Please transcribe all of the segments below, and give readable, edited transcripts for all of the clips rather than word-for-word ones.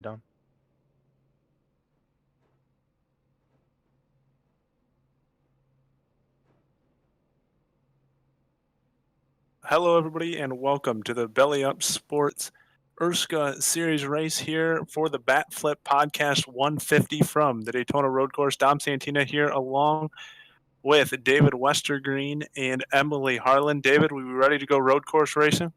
Done. Hello, everybody, and welcome to the Belly Up Sports Erska Series race here for the Bat Flip Podcast 150 from the Daytona Road Course. Dom Santina here, along with David Westergreen and Emily Harlan. David, we ready to go road course racing?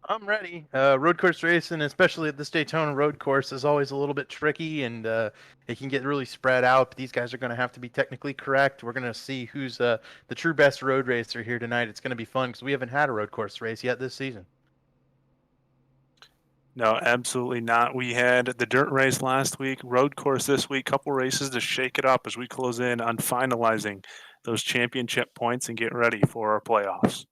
I'm ready. Road course racing, especially at this Daytona road course, is always a little bit tricky, and it can get really spread out. But these guys are going to have to be technically correct. We're going to see who's the true best road racer here tonight. It's going to be fun because we haven't had a road course race yet this season. No, absolutely not. We had the dirt race last week, road course this week, couple races to shake it up as we close in on finalizing those championship points and get ready for our playoffs.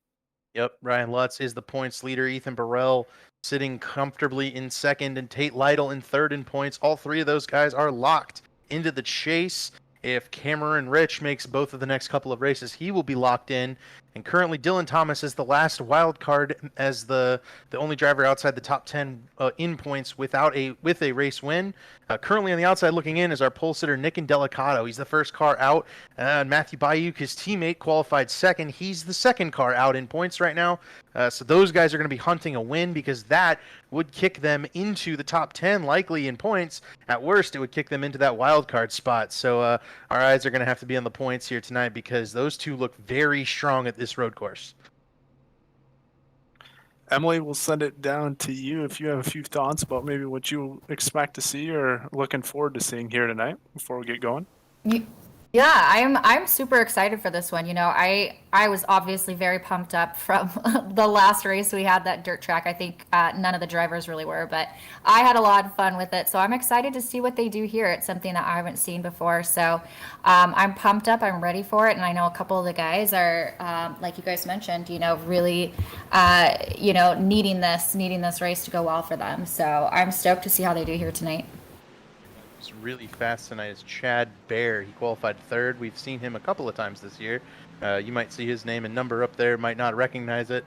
Yep, Ryan Lutz is the points leader. Ethan Burrell sitting comfortably in second, and Tate Lytle in third in points. All three of those guys are locked into the chase. If Cameron Rich makes both of the next couple of races, he will be locked in. And currently, Dylan Thomas is the last wild card as the only driver outside the top 10 in points with a race win. Currently on the outside looking in is our pole sitter Nick Indelicato. He's the first car out. Matthew Bayuk, his teammate, qualified second. He's the second car out in points right now. So those guys are going to be hunting a win because that would kick them into the top 10 likely in points. At worst, it would kick them into that wild card spot. So our eyes are going to have to be on the points here tonight because those two look very strong at this road course. Emily, we'll send it down to you if you have a few thoughts about maybe what you expect to see or looking forward to seeing here tonight before we get going. Yeah, I'm super excited for this one. I was obviously very pumped up from the last race we had, that dirt track. I think none of the drivers really were, but I had a lot of fun with it. So I'm excited to see what they do here. It's something that I haven't seen before. So I'm pumped up. I'm ready for it. And I know a couple of the guys are, like you guys mentioned, really, needing this race to go well for them. So I'm stoked to see how they do here tonight. Who's really fast tonight is Chad Bear. He qualified third. We've seen him a couple of times this year. You might see his name and number up there, might not recognize it.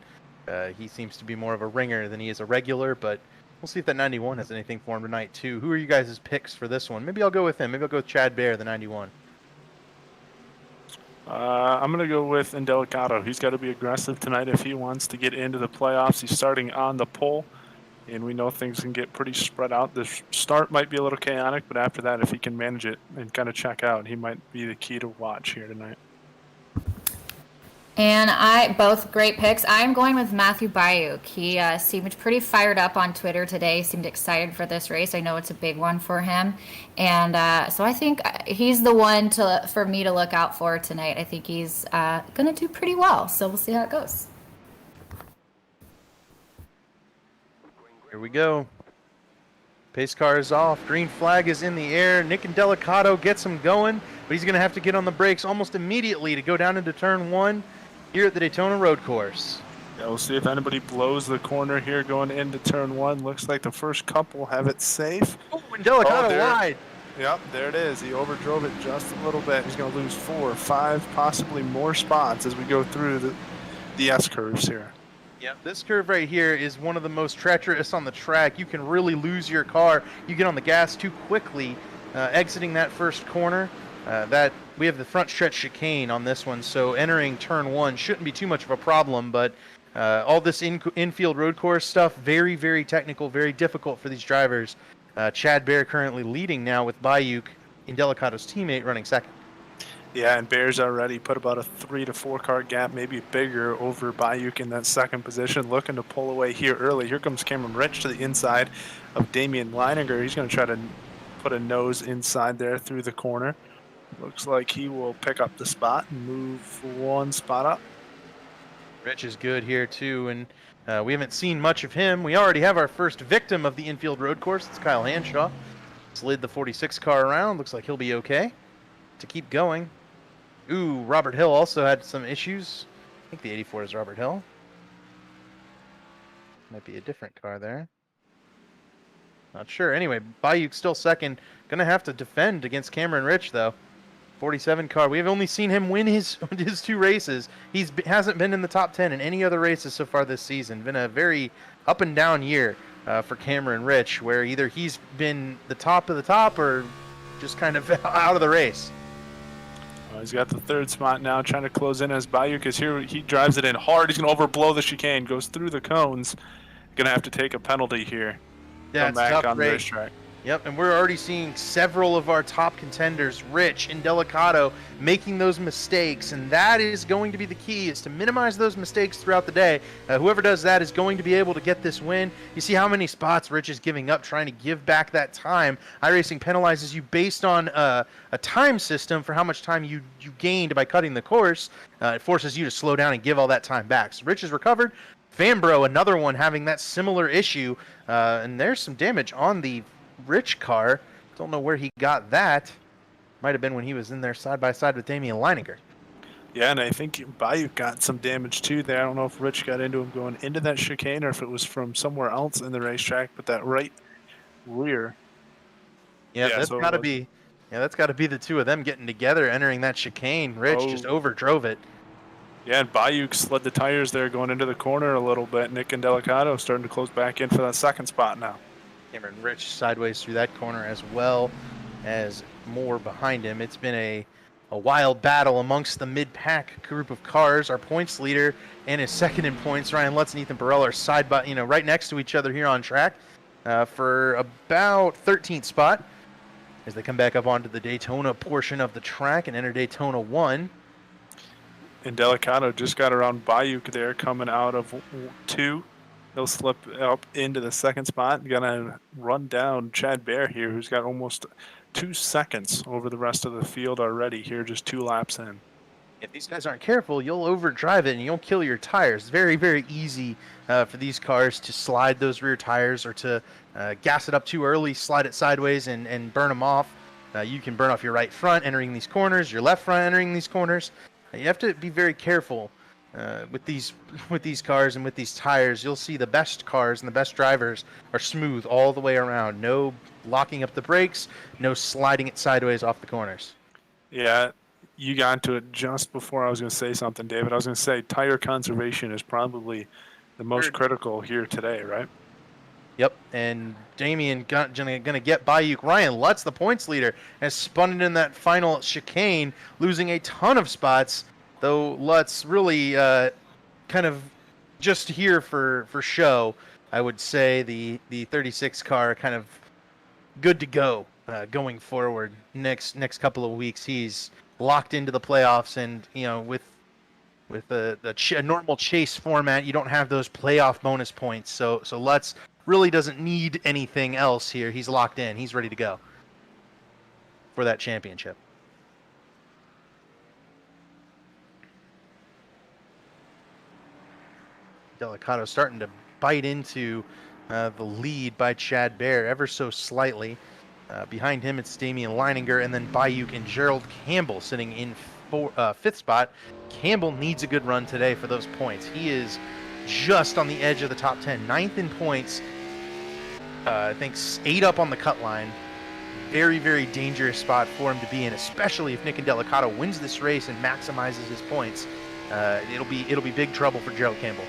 He seems to be more of a ringer than he is a regular, but we'll see if that 91 has anything for him tonight too. Who are you guys' picks for this one? Maybe I'll go with him. Maybe I'll go with Chad Bear, the 91. I'm going to go with Indelicato. He's got to be aggressive tonight if he wants to get into the playoffs. He's starting on the pole, and we know things can get pretty spread out. The start might be a little chaotic, but after that, if he can manage it and kind of check out, he might be the key to watch here tonight. And both great picks. I'm going with Matthew Bayuk. He seemed pretty fired up on Twitter today, seemed excited for this race. I know it's a big one for him. And so I think he's the one for me to look out for tonight. I think he's going to do pretty well. So we'll see how it goes. Here we go. Pace car is off. Green flag is in the air. Nick Indelicato gets him going, but he's going to have to get on the brakes almost immediately to go down into turn one here at the Daytona road course. Yeah, we'll see if anybody blows the corner here going into turn one. Looks like the first couple have it safe. Oh, Indelicato wide. Yep, there it is. He overdrove it just a little bit. He's going to lose 4 or 5, possibly more spots as we go through the S-curves here. Yeah, this curve right here is one of the most treacherous on the track. You can really lose your car. You get on the gas too quickly, exiting that first corner. We have the front stretch chicane on this one, so entering turn one shouldn't be too much of a problem. But all this infield road course stuff, very, very technical, very difficult for these drivers. Chad Bear currently leading now with Bayuk, Indelicato's teammate, running second. Yeah, and Bears already put about a 3 to 4 car gap, maybe bigger, over Bayuk in that second position, looking to pull away here early. Here comes Cameron Rich to the inside of Damian Leininger. He's going to try to put a nose inside there through the corner. Looks like he will pick up the spot and move 1 spot up. Rich is good here too, and we haven't seen much of him. We already have our first victim of the infield road course. It's Kyle Hanshaw. Slid the 46 car around. Looks like he'll be okay to keep going. Ooh, Robert Hill also had some issues. I think the 84 is Robert Hill. Might be a different car there. Not sure. Anyway, Bayuk still second. Gonna have to defend against Cameron Rich, though. 47 car. We have only seen him win his 2 races. Hasn't been in the top 10 in any other races so far this season. Been a very up and down year for Cameron Rich, where either he's been the top of the top or just kind of out of the race. He's got the third spot now, trying to close in as Bayuk is here. He drives it in hard. He's going to overblow the chicane, goes through the cones. Going to have to take a penalty here. Yeah, Come it's back tough on the race. racetrack. Yep, and we're already seeing several of our top contenders, Rich and Delicato, making those mistakes, and that is going to be the key, is to minimize those mistakes throughout the day. Whoever does that is going to be able to get this win. You see how many spots Rich is giving up, trying to give back that time. iRacing penalizes you based on a time system for how much time you gained by cutting the course. It forces you to slow down and give all that time back. So Rich is recovered. Fambro, another one having that similar issue, and there's some damage on the Rich car. Don't know where he got that. Might have been when he was in there side by side with Damian Leininger. Yeah, and I think Bayou got some damage too there. I don't know if Rich got into him going into that chicane or if it was from somewhere else in the racetrack, but that right rear. Yeah, that's so got to be. Yeah, that's got to be the two of them getting together, entering that chicane. Rich just overdrove it. Yeah, and Bayou slid the tires there going into the corner a little bit. Nick and Delicato starting to close back in for that second spot now. Cameron Rich sideways through that corner as well as more behind him. It's been a wild battle amongst the mid-pack group of cars. Our points leader and his second in points, Ryan Lutz and Ethan Burrell, are side by, right next to each other here on track for about 13th spot as they come back up onto the Daytona portion of the track and enter Daytona 1. And Delicato just got around Bayou there coming out of 2. He'll slip up into the second spot. Gonna run down Chad Bear here, who's got almost 2 seconds over the rest of the field already here, just 2 laps in. If these guys aren't careful, you'll overdrive it and you'll kill your tires. It's very, very easy for these cars to slide those rear tires or to gas it up too early, slide it sideways, and burn them off. You can burn off your right front entering these corners, your left front entering these corners. You have to be very careful. With these cars and with these tires. You'll see the best cars and the best drivers are smooth all the way around. No locking up the brakes, no sliding it sideways off the corners. Yeah, you got into it just before I was going to say something, David. I was going to say tire conservation is probably the most critical here today, right? Yep, and Damian going to get Bayuk. Ryan Lutz, the points leader, has spun it in that final chicane, losing a ton of spots. Though Lutz really kind of just here for show, I would say the 36 car kind of good to go going forward. Next couple of weeks, he's locked into the playoffs, and with a normal chase format, you don't have those playoff bonus points. So Lutz really doesn't need anything else here. He's locked in. He's ready to go for that championship. Delicato starting to bite into the lead by Chad Bear ever so slightly. Behind him, it's Damian Leininger, and then Bayuk and Gerald Campbell sitting in fifth spot. Campbell needs a good run today for those points. He is just on the edge of the top 10. 9th in points. I think 8 up on the cut line. Very, very dangerous spot for him to be in, especially if Nick and Delicato wins this race and maximizes his points. It'll be big trouble for Gerald Campbell.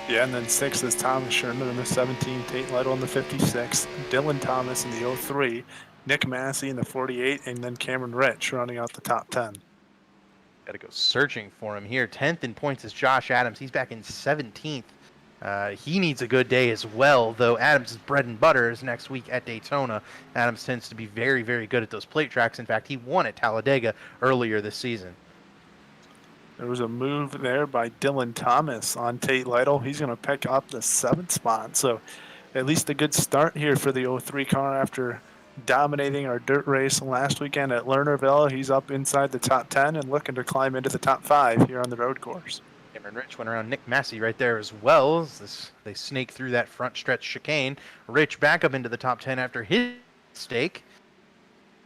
Yeah, and then 6 is Thomas Sherman in the 17, Tate Lytle in the 56, Dylan Thomas in the 03, Nick Massey in the 48, and then Cameron Rich running out the top 10. Got to go searching for him here. 10th in points is Josh Adams. He's back in 17th. He needs a good day as well, though Adams' bread and butter is next week at Daytona. Adams tends to be very, very good at those plate tracks. In fact, he won at Talladega earlier this season. There was a move there by Dylan Thomas on Tate Lytle. He's going to pick up the 7th spot. So at least a good start here for the 03 car after dominating our dirt race last weekend at Lernerville. He's up inside the top 10 and looking to climb into the top 5 here on the road course. Cameron Rich went around Nick Massey right there as well. They snake through that front stretch chicane. Rich back up into the top 10 after his mistake.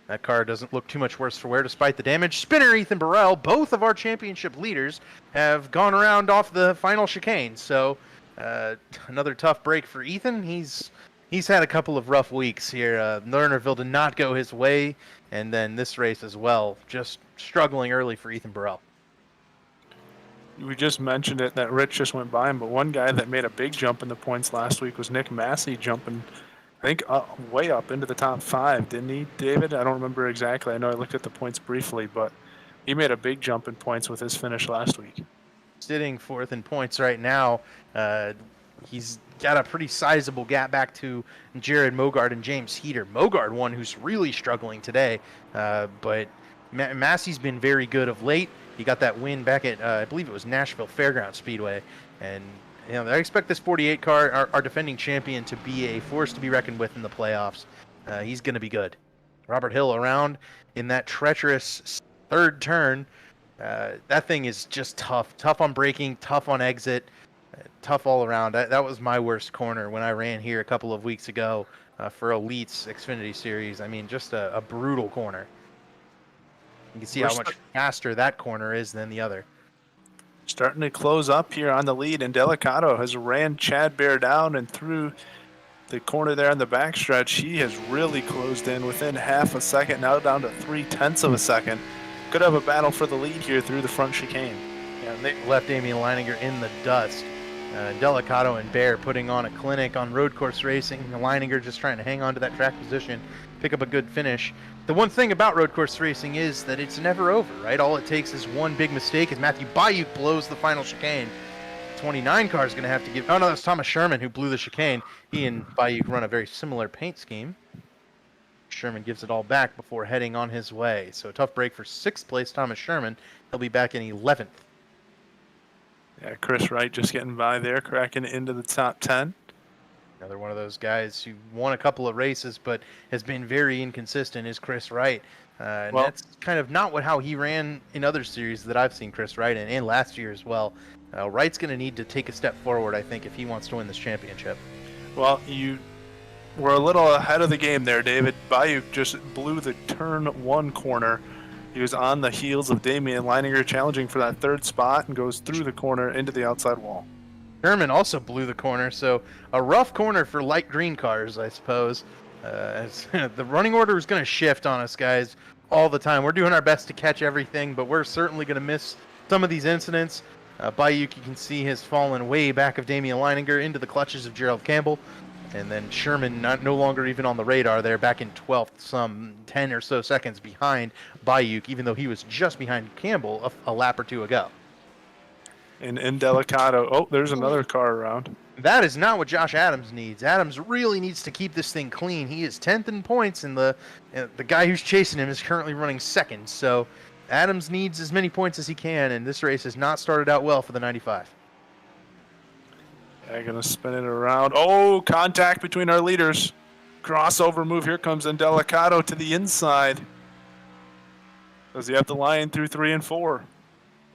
That car doesn't look too much worse for wear despite the damage. Spinner, Ethan Burrell, both of our championship leaders, have gone around off the final chicane. So another tough break for Ethan. He's had a couple of rough weeks here. Lernerville did not go his way, and then this race as well. Just struggling early for Ethan Burrell. We just mentioned it that Rich just went by him, but one guy that made a big jump in the points last week was Nick Massey, jumping, I think, way up into the top 5, didn't he, David? I don't remember exactly. I know I looked at the points briefly, but he made a big jump in points with his finish last week. Sitting fourth in points right now. He's got a pretty sizable gap back to Jared Mogard and James Heater. Mogard, one who's really struggling today, but Massey's been very good of late. He got that win back at, I believe it was Nashville Fairground Speedway, and I expect this 48 car, our defending champion, to be a force to be reckoned with in the playoffs. He's going to be good. Robert Hill around in that treacherous third turn. That thing is just tough on braking, tough on exit, tough all around. That was my worst corner when I ran here a couple of weeks ago for Elite's Xfinity Series. I mean, just a brutal corner. You can see how much faster that corner is than the other. Starting to close up here on the lead, and Delicato has ran Chad Bear down and through the corner there on the backstretch. He has really closed in within half a second, now down to 0.3 of a second. Could have a battle for the lead here through the front chicane. Yeah, and they left Damian Leininger in the dust. Delicato and Bear putting on a clinic on road course racing. Leininger just trying to hang on to that track position, pick up a good finish. The one thing about road course racing is that it's never over, right? All it takes is one big mistake as Matthew Bayuk blows the final chicane. 29 car is going to have to give... Oh, no, that's Thomas Sherman who blew the chicane. He and Bayuk run a very similar paint scheme. Sherman gives it all back before heading on his way. So a tough break for 6th place Thomas Sherman. He'll be back in 11th. Yeah, Chris Wright just getting by there, cracking into the top 10. Another one of those guys who won a couple of races but has been very inconsistent is Chris Wright. And that's kind of not how he ran in other series that I've seen Chris Wright in, and last year as well. Wright's going to need to take a step forward, I think, if he wants to win this championship. Well, you were a little ahead of the game there, David. Bayuk just blew the turn 1 corner. He was on the heels of Damian Leininger, challenging for that 3rd spot, and goes through the corner into the outside wall. Sherman also blew the corner, so a rough corner for light green cars, I suppose. The running order is going to shift on us, guys, all the time. We're doing our best to catch everything, but we're certainly going to miss some of these incidents. Bayuk, you can see, has fallen way back of Damian Leininger into the clutches of Gerald Campbell. And then Sherman no longer even on the radar there, back in 12th, some 10 or so seconds behind Bayuk, even though he was just behind Campbell a lap or two ago. And in Delicato, oh, there's another car around. That is not what Josh Adams needs. Adams really needs to keep this thing clean. He is 10th in points, and the guy who's chasing him is currently running 2nd. So Adams needs as many points as he can, and this race has not started out well for the 95. Yeah, gonna spin it around. Oh, contact between our leaders. Crossover move. Here comes Delicato to the inside. Does he have the line through 3 and 4?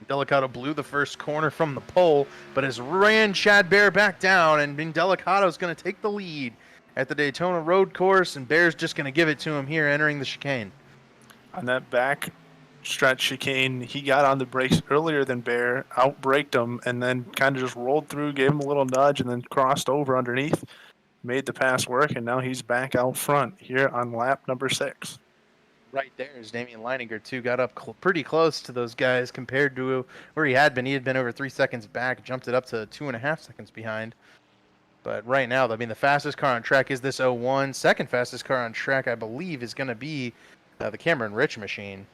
Delicato blew the first corner from the pole, but has ran Chad Bear back down, and Delicato is going to take the lead at the Daytona road course, and Bear's just going to give it to him here entering the chicane. On that back stretch chicane, he got on the brakes earlier than Bear, out-braked him, and then kind of just rolled through, gave him a little nudge, and then crossed over underneath, made the pass work, and now he's back out front here on lap number 6. Right there is Damian Leininger, too. Got up pretty close to those guys compared to where he had been. He had been over 3 seconds back, jumped it up to 2.5 seconds behind. But right now, I mean, the fastest car on track is this 01. Second fastest car on track, I believe, is going to be the Cameron Rich machine.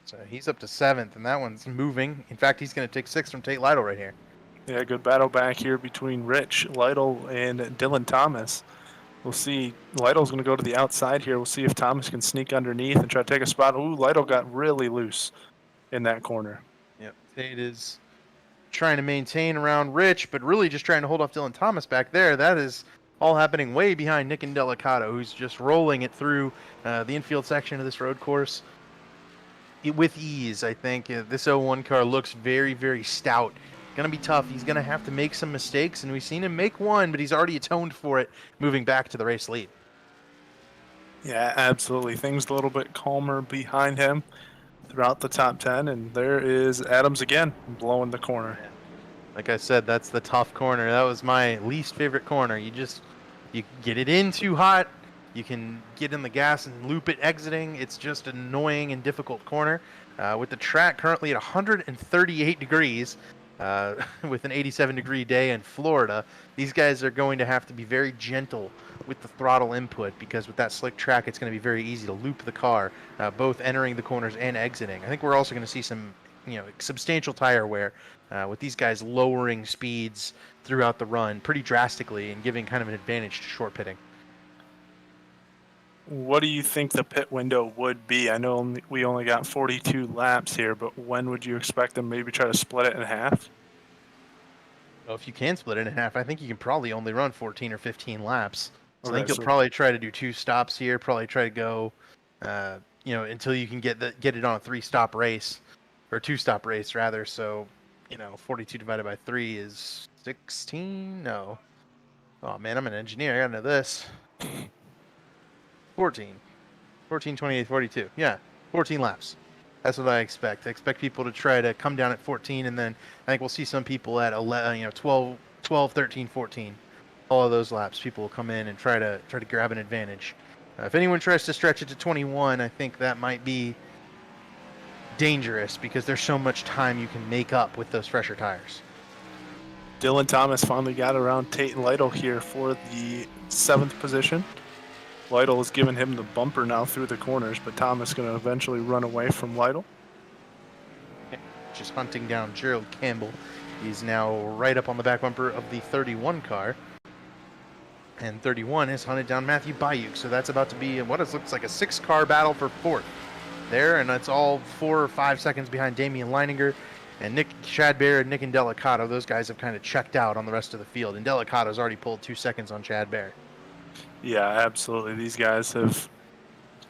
So he's up to 7th, and that one's moving. In fact, he's going to take 6th from Tate Lytle right here. Yeah, good battle back here between Rich, Lytle, and Dylan Thomas. We'll see. Lytle's going to go to the outside here. We'll see if Thomas can sneak underneath and try to take a spot. Ooh, Lytle got really loose in that corner. Yep, Tate is trying to maintain around Rich, but really just trying to hold off Dylan Thomas back there. That is all happening way behind Nick and Delicato, who's just rolling it through the infield section of this road course with ease, I think. This 01 car looks very, very stout. Going to be tough. He's going to have to make some mistakes, and we've seen him make one, but he's already atoned for it moving back to the race lead. Yeah, absolutely. Things a little bit calmer behind him throughout the top 10, and there is Adams again blowing the corner. Like I said, that's the tough corner. That was my least favorite corner. You get it in too hot, You can get in the gas and loop it exiting. It's just an annoying and difficult corner. With the track currently at 138 degrees, with an 87-degree day in Florida, these guys are going to have to be very gentle with the throttle input, because with that slick track, it's going to be very easy to loop the car, both entering the corners and exiting. I think we're also going to see some, substantial tire wear with these guys lowering speeds throughout the run pretty drastically and giving kind of an advantage to short pitting. What do you think the pit window would be? I know we only got 42 laps here, but when would you expect them maybe try to split it in half? Well, if you can split it in half, I think you can probably only run 14 or 15 laps. So I Okay, think you'll so- probably try to do 2 stops here. Probably try to go, until you can get it on a 3-stop race, or 2-stop race rather. So, 42 divided by 3 is 16. No. Oh man, I'm an engineer. I gotta know this. 14, 28, 42. Yeah, 14 laps. That's what I expect. I expect people to try to come down at 14, and then I think we'll see some people at 11, 12, 13, 14. All of those laps, people will come in and try to grab an advantage. If anyone tries to stretch it to 21, I think that might be dangerous, because there's so much time you can make up with those fresher tires. Dylan Thomas finally got around Tate Lytle here for the 7th position. Lytle has given him the bumper now through the corners, but Thomas going to eventually run away from Lytle. Just hunting down Gerald Campbell. He's now right up on the back bumper of the 31 car. And 31 has hunted down Matthew Bayuk. So that's about to be what looks like a 6-car battle for 4th there. And it's all 4 or 5 seconds behind Damian Leininger and Chad Bear and Nick Indelicato. Those guys have kind of checked out on the rest of the field. Indelicato's already pulled 2 seconds on Chad Bear. Yeah, absolutely. These guys have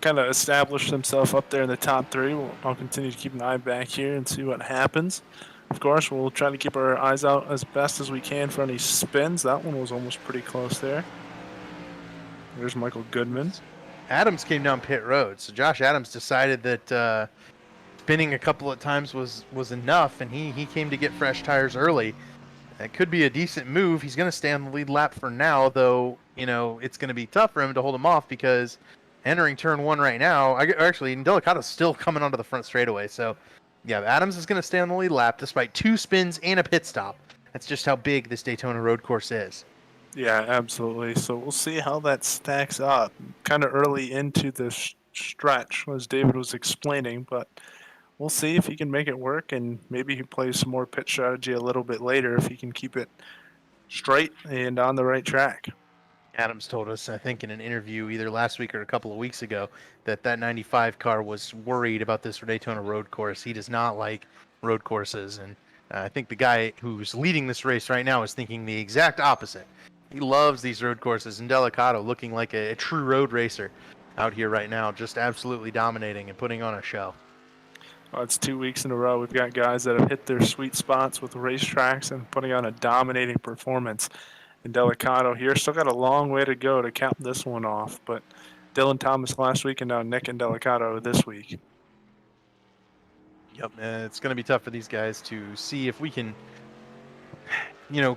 kind of established themselves up there in the top 3. I'll continue to keep an eye back here and see what happens. Of course, we'll try to keep our eyes out as best as we can for any spins. That one was almost pretty close there. There's Michael Goodman. Adams came down pit road, so Josh Adams decided that spinning a couple of times was enough, and he came to get fresh tires early. That could be a decent move. He's going to stay on the lead lap for now, though. It's going to be tough for him to hold him off, because entering turn 1 right now, actually, Delicato's still coming onto the front straightaway. So, yeah, Adams is going to stay on the lead lap despite 2 spins and a pit stop. That's just how big this Daytona road course is. Yeah, absolutely. So we'll see how that stacks up. Kind of early into the stretch, as David was explaining, but we'll see if he can make it work, and maybe he plays some more pit strategy a little bit later if he can keep it straight and on the right track. Adams told us, I think in an interview either last week or a couple of weeks ago, that 95 car was worried about this Daytona road course. He does not like road courses, and I think the guy who's leading this race right now is thinking the exact opposite. He loves these road courses, and Delicato looking like a true road racer out here right now, just absolutely dominating and putting on a show. Well, it's 2 weeks in a row. We've got guys that have hit their sweet spots with racetracks and putting on a dominating performance. And Delicato here still got a long way to go to cap this one off, but Dylan Thomas last week and now Nick Indelicato this week. Yep, it's going to be tough for these guys to see if we can,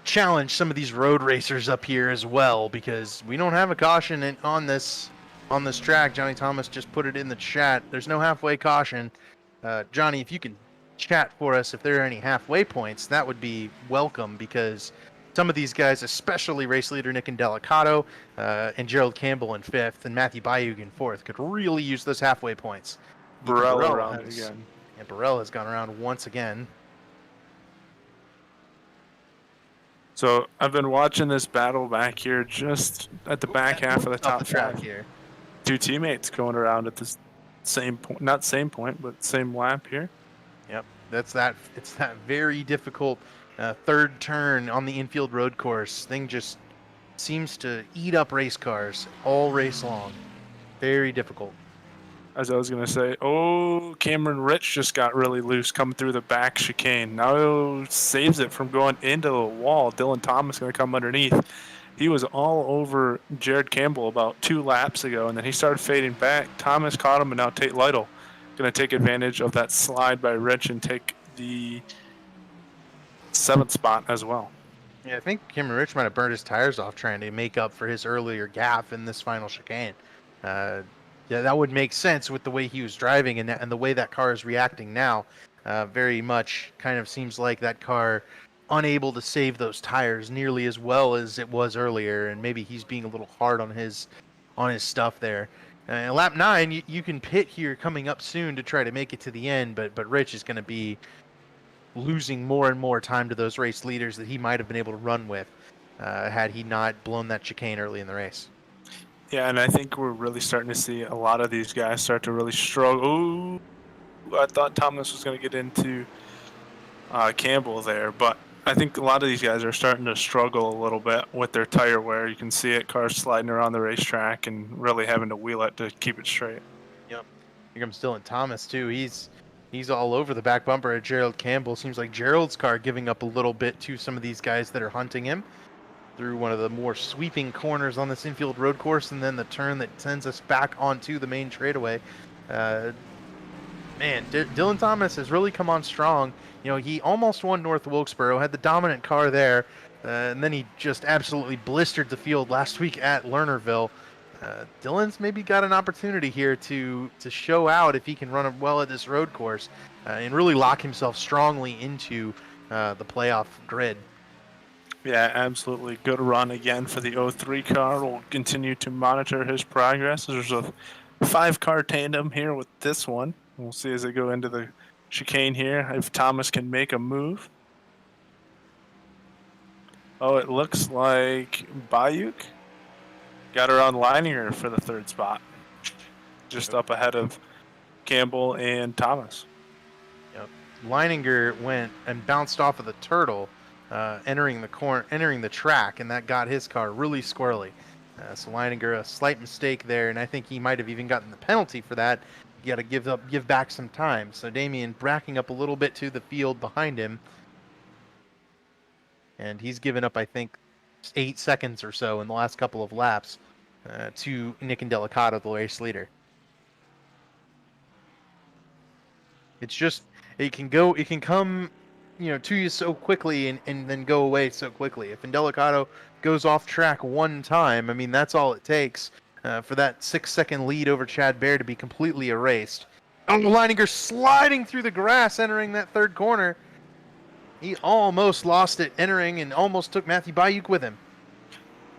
challenge some of these road racers up here as well, because we don't have a caution on this track. Johnny Thomas just put it in the chat. There's no halfway caution. Johnny, if you can chat for us if there are any halfway points, that would be welcome, because some of these guys, especially race leader Nick Indelicato and Gerald Campbell in 5th and Matthew Bayug in 4th, could really use those halfway points. Burrell around again. And Burrell has gone around once again. So I've been watching this battle back here, just at the back half of the top track 5. here. 2 teammates going around at this same point, not same point, but same lap here. Yep, it's that very difficult 3rd turn on the infield road course. Thing just seems to eat up race cars all race long. Very difficult. As I was going to say, Cameron Rich just got really loose coming through the back chicane. Now saves it from going into the wall. Dylan Thomas going to come underneath. He was all over Jared Campbell about 2 laps ago, and then he started fading back. Thomas caught him, and now Tate Lytle going to take advantage of that slide by Rich and take the 7th spot as well. Yeah, I think Cameron Rich might have burned his tires off trying to make up for his earlier gaffe in this final chicane. Yeah, that would make sense with the way he was driving and the way that car is reacting now. Very much kind of seems like that car unable to save those tires nearly as well as it was earlier, and maybe he's being a little hard on his stuff there. Lap 9, you can pit here coming up soon to try to make it to the end, but Rich is going to be losing more and more time to those race leaders that he might have been able to run with had he not blown that chicane early in the race. Yeah, and I think we're really starting to see a lot of these guys start to really struggle. Ooh, I thought Thomas was going to get into Campbell there, but I think a lot of these guys are starting to struggle a little bit with their tire wear. You can see it, cars sliding around the racetrack and really having to wheel it to keep it straight. Yep. Here comes Dylan Thomas, too. He's all over the back bumper at Gerald Campbell. Seems like Gerald's car giving up a little bit to some of these guys that are hunting him through one of the more sweeping corners on this infield road course, and then the turn that sends us back onto the main straightaway. Dylan Thomas has really come on strong. You know, he almost won North Wilkesboro, had the dominant car there, and then he just absolutely blistered the field last week at Lernerville. Dylan's maybe got an opportunity here to show out if he can run well at this road course and really lock himself strongly into the playoff grid. Yeah, absolutely. Good run again for the 03 car. We'll continue to monitor his progress. There's a 5-car tandem here with this one. We'll see as they go into the chicane here if Thomas can make a move. Oh, it looks like Bayuk got her on Leininger for the 3rd spot. Just up ahead of Campbell and Thomas. Yep. Leininger went and bounced off of the turtle. Entering the track, and that got his car really squirrely. So Leininger, a slight mistake there, and I think he might have even gotten the penalty for that. You got to give back some time. So Damien backing up a little bit to the field behind him, and he's given up, I think, 8 seconds or so in the last couple of laps to Nick Indelicato, the race leader. It's just it can come to you so quickly and then go away so quickly. If Indelicato goes off track one time, I mean, that's all it takes for that 6-second lead over Chad Baer to be completely erased. Oh, Leininger sliding through the grass, entering that 3rd corner. He almost lost it entering and almost took Matthew Bayuk with him.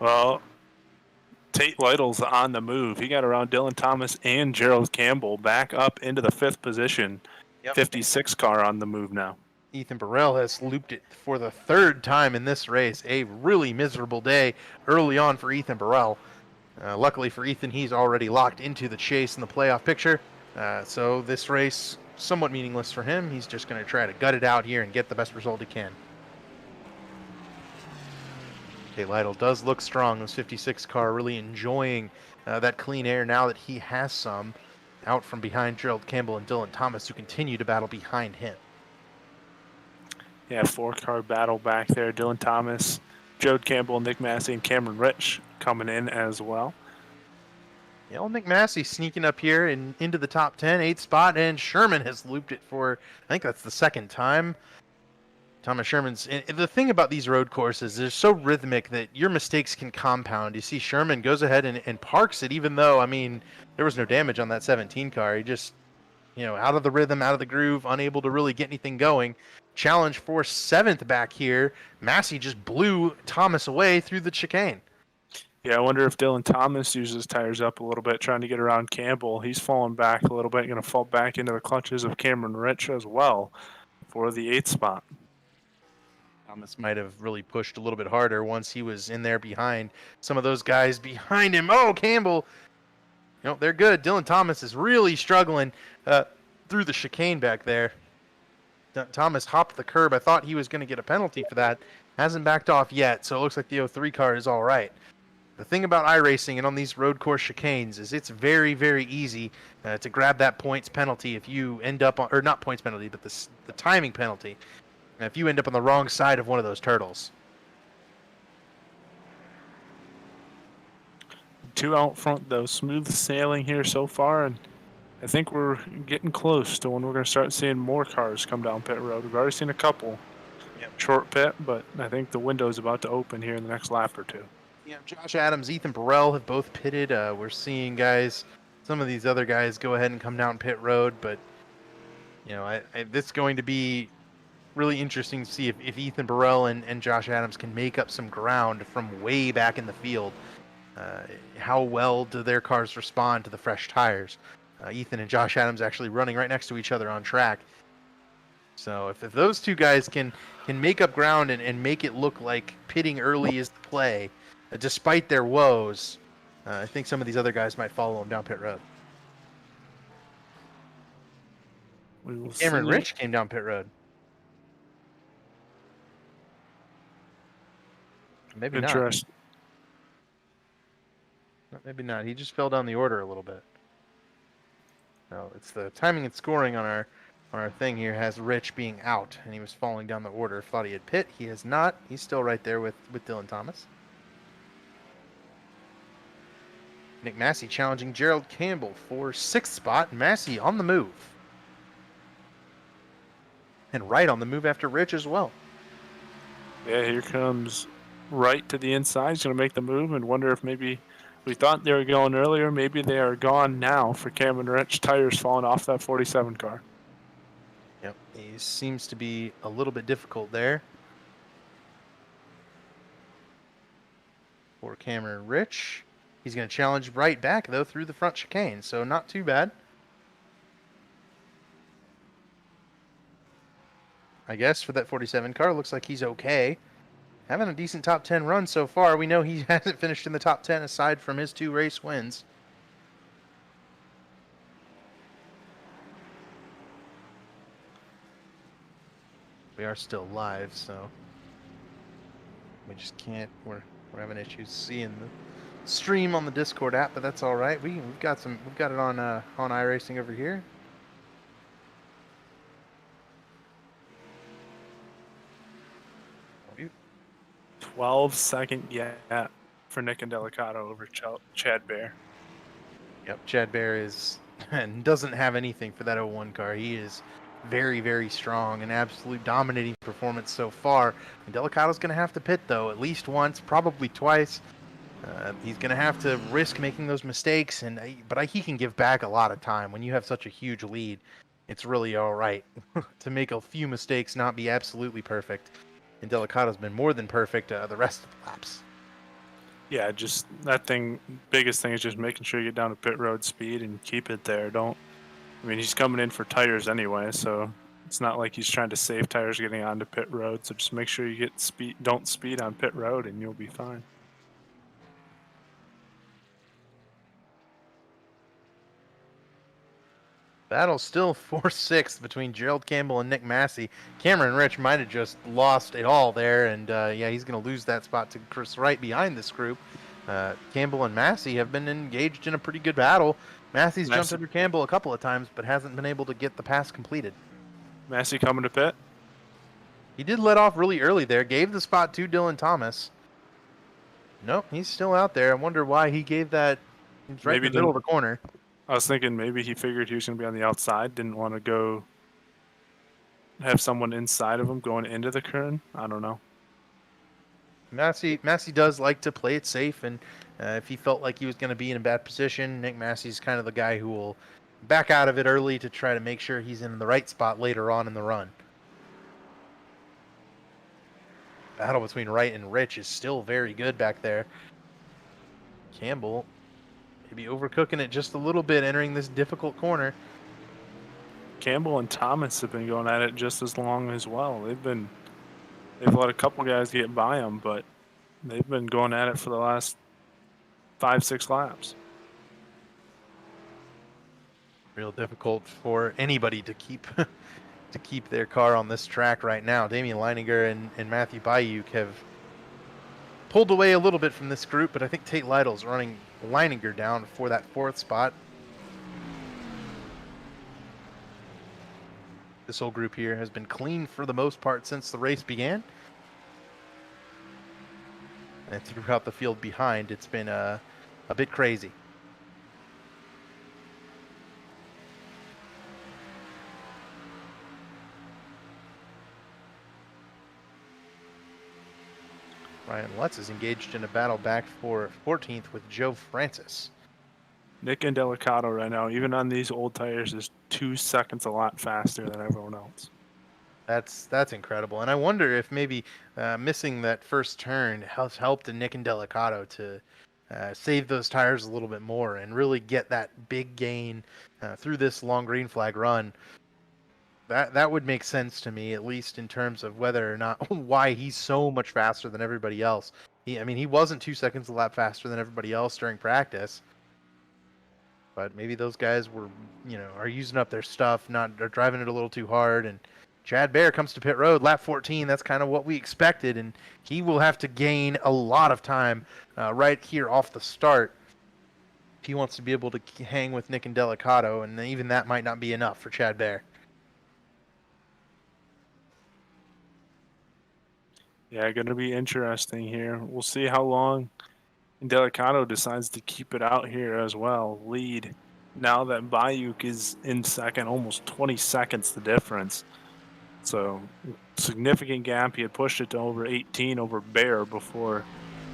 Well, Tate Lytle's on the move. He got around Dylan Thomas and Gerald Campbell back up into the 5th position. Yep. 56 car on the move now. Ethan Burrell has looped it for the 3rd time in this race. A really miserable day early on for Ethan Burrell. Luckily for Ethan, he's already locked into the chase in the playoff picture. So this race, somewhat meaningless for him. He's just going to try to gut it out here and get the best result he can. Okay, Lytle does look strong. This 56 car really enjoying that clean air now that he has some. Out from behind Gerald Campbell and Dylan Thomas, who continue to battle behind him. Yeah, 4-car battle back there. Dylan Thomas, Gerald Campbell, Nick Massey, and Cameron Rich coming in as well. Yeah, old Nick Massey sneaking up here and into the top 10, 8th spot, and Sherman has looped it for, I think that's the 2nd time. Thomas Sherman's, and the thing about these road courses, they're so rhythmic that your mistakes can compound. You see Sherman goes ahead and parks it, even though, I mean, there was no damage on that 17 car. He just, out of the rhythm, out of the groove, unable to really get anything going. Challenge for 7th back here. Massey just blew Thomas away through the chicane. Yeah, I wonder if Dylan Thomas uses tires up a little bit, trying to get around Campbell. He's falling back a little bit, going to fall back into the clutches of Cameron Rich as well for the 8th spot. Thomas might have really pushed a little bit harder once he was in there behind some of those guys behind him. Oh, Campbell. They're good. Dylan Thomas is really struggling through the chicane back there. Thomas hopped the curb. I thought he was going to get a penalty for that. Hasn't backed off yet, so it looks like the 03 car is all right. The thing about iRacing and on these road course chicanes is it's very, very easy to grab that points penalty if you end up on, or not points penalty, but the timing penalty, if you end up on the wrong side of one of those turtles. 2 out front, though. Smooth sailing here so far, and I think we're getting close to when we're going to start seeing more cars come down pit road. We've already seen a couple. Yep. Short pit, but I think the window is about to open here in the next lap or two. Yeah, Josh Adams, Ethan Burrell have both pitted. We're seeing some of these other guys go ahead and come down pit road, but this is going to be really interesting to see if Ethan Burrell and Josh Adams can make up some ground from way back in the field. How well do their cars respond to the fresh tires? Ethan and Josh Adams actually running right next to each other on track. So if those two guys can make up ground and make it look like pitting early is the play, despite their woes, I think some of these other guys might follow them down pit road. We will Cameron see. Rich came down pit road. Maybe not. Interesting. Maybe not. He just fell down the order a little bit. No, it's the timing and scoring on our thing here has Rich being out, and he was falling down the order. Thought he had pit. He has not. He's still right there with Dylan Thomas. Nick Massey challenging Gerald Campbell for 6th spot. Massey on the move. And right on the move after Rich as well. Yeah, here comes right to the inside. He's going to make the move and wonder if maybe we thought they were going earlier. Maybe they are gone now for Cameron Rich. Tires falling off that 47 car. Yep, he seems to be a little bit difficult there. For Cameron Rich. He's going to challenge right back, though, through the front chicane, so not too bad. I guess for that 47 car, looks like he's okay. Having a decent top 10 run so far. We know he hasn't finished in the top 10 aside from his 2 race wins. We are still live, so we just can't. We're having issues seeing the stream on the Discord app, but that's all right. We've got it on iRacing over here. You 12-second gap for Nick and Delicato over Chad Bear. Yep, Chad Bear is and doesn't have anything for that 01 car. He is very, very strong, an absolute dominating performance so far. And Delicato's going to have to pit, though, at least once, probably twice. He's going to have to risk making those mistakes, but he can give back a lot of time. When you have such a huge lead, it's really all right to make a few mistakes, not be absolutely perfect. And Delicato's been more than perfect the rest of the laps. Yeah, just biggest thing is just making sure you get down to pit road speed and keep it there. He's coming in for tires anyway, so it's not like he's trying to save tires getting onto pit road. So just make sure you get speed, don't speed on pit road, and you'll be fine. Battle still 4-6 between Gerald Campbell and Nick Massey. Cameron Rich might have just lost it all there, and he's going to lose that spot to Chris Wright behind this group. Campbell and Massey have been engaged in a pretty good battle. Massey's jumped under Campbell a couple of times, but hasn't been able to get the pass completed. Massey coming to pit? He did let off really early there, gave the spot to Dylan Thomas. Nope, he's still out there. I wonder why he gave that. He's right in the middle of the corner. I was thinking maybe he figured he was going to be on the outside, didn't want to go have someone inside of him going into the current. I don't know. Massey does like to play it safe, and if he felt like he was going to be in a bad position, Nick Massey's kind of the guy who will back out of it early to try to make sure he's in the right spot later on in the run. Battle between Wright and Rich is still very good back there. Campbell maybe overcooking it just a little bit, entering this difficult corner. Campbell and Thomas have been going at it just as long as well. They've let a couple guys get by them, but they've been going at it for the last 5-6 laps. Real difficult for anybody to keep to keep their car on this track right now. Damian Leininger and Matthew Bayuk have pulled away a little bit from this group, but I think Tate Lytle's running Leininger down for that 4th spot. This whole group here has been clean for the most part since the race began. And throughout the field behind, it's been a bit crazy. Ryan Lutz is engaged in a battle back for 14th with Joe Francis. Nick and Delicato right now, even on these old tires, is 2 seconds a lot faster than everyone else. That's incredible, and I wonder if maybe missing that first turn has helped Nick and Delicato to save those tires a little bit more and really get that big gain through this long green flag run. That would make sense to me, at least in terms of whether or not why he's so much faster than everybody else. I mean, he wasn't 2 seconds a lap faster than everybody else during practice, but maybe those guys were, are using up their stuff, are driving it a little too hard. And Chad Bear comes to pit road, lap 14. That's kind of what we expected, and he will have to gain a lot of time right here off the start if he wants to be able to hang with Nick and Delicato, and even that might not be enough for Chad Bear. Yeah, going to be interesting here. We'll see how long Delicato decides to keep it out here as well. Lead now that Bayuk is in second, almost 20 seconds the difference. So significant gap. He had pushed it to over 18 over Bear before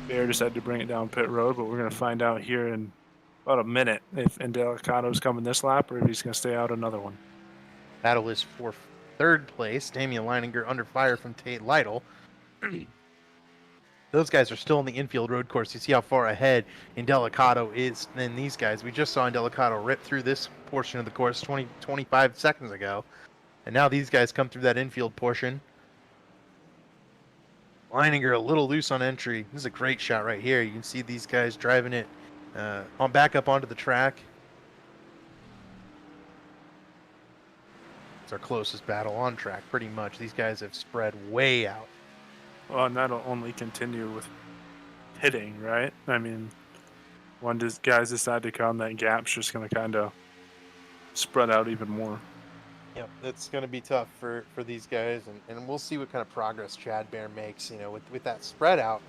Bear decided to bring it down pit road. But we're going to find out here in about a minute if Delicato's coming this lap or if he's going to stay out another one. Battle is for third place. Damian Leininger under fire from Tate Lytle. Those guys are still in the infield road course. You see how far ahead Indelicato is than these guys. We just saw Indelicato rip through this portion of the course 25 seconds ago. And now these guys come through that infield portion. Leininger a little loose on entry. This is a great shot right here. You can see these guys driving it back up onto the track. It's our closest battle on track, pretty much. These guys have spread way out. Well, and that'll only continue with hitting, right? I mean, when guys decide to come, that gap's just going to kind of spread out even more. Yep, it's going to be tough for these guys, and we'll see what kind of progress Chad Bear makes. With that spread out,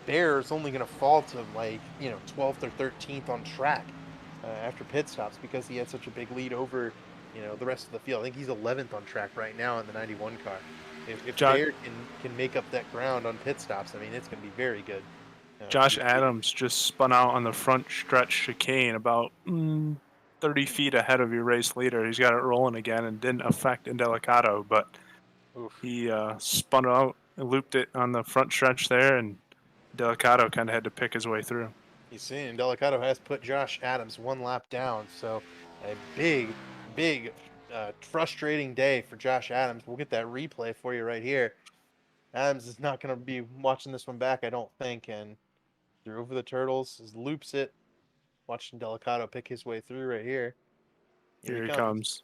Bear's only going to fall to 12th or 13th on track after pit stops because he had such a big lead over the rest of the field. I think he's 11th on track right now in the 91 car. If Bear can make up that ground on pit stops, I mean, it's going to be very good. Josh Adams just spun out on the front stretch chicane about 30 feet ahead of your race leader. He's got it rolling again and didn't affect Indelicato, but he spun out and looped it on the front stretch there, and Delicato kind of had to pick his way through. He's seen Delicato has put Josh Adams one lap down, so a big frustrating day for Josh Adams. We'll get that replay for you right here. Adams is not going to be watching this one back, I don't think, and they're over the turtles, loops it, watching Delicato pick his way through right here. Here he comes.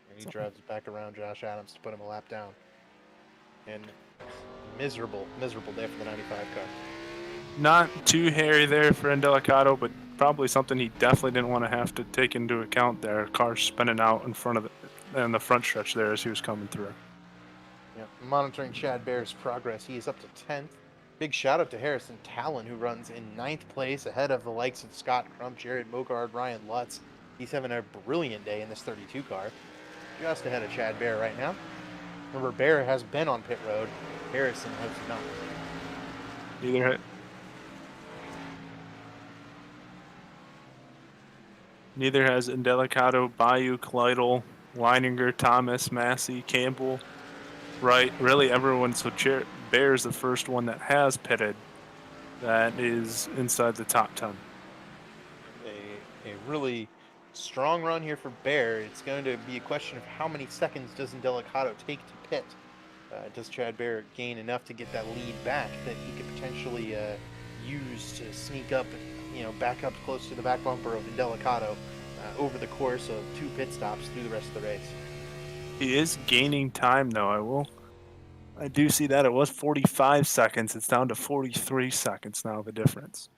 And he drives back around Josh Adams to put him a lap down. And miserable day for the 95 car. Not too hairy there for Indelicato, but probably something he definitely didn't want to have to take into account there. Car spinning out in front of the front stretch there as he was coming through. Yeah, monitoring Chad Bear's progress. He is up to 10th. Big shout out to Harrison Talon, who runs in 9th place ahead of the likes of Scott Crump, Jared Mogard, Ryan Lutz. He's having a brilliant day in this 32 car. Just ahead of Chad Bear right now. Remember, Bear has been on pit road. Harrison has not. Neither has Indelicato, Bayuk, Lytle, Leininger, Thomas, Massey, Campbell. Right, really everyone. So Bear's the first one that has pitted that is inside the top 10. A really strong run here for Bear. It's going to be a question of how many seconds does Indelicato take to pit. Does Chad Bear gain enough to get that lead back that he could potentially use to sneak up, back up close to the back bumper of Indelicato over the course of 2 pit stops through the rest of the race? He is gaining time, though. I do see that it was 45 seconds. It's down to 43 seconds now, the difference.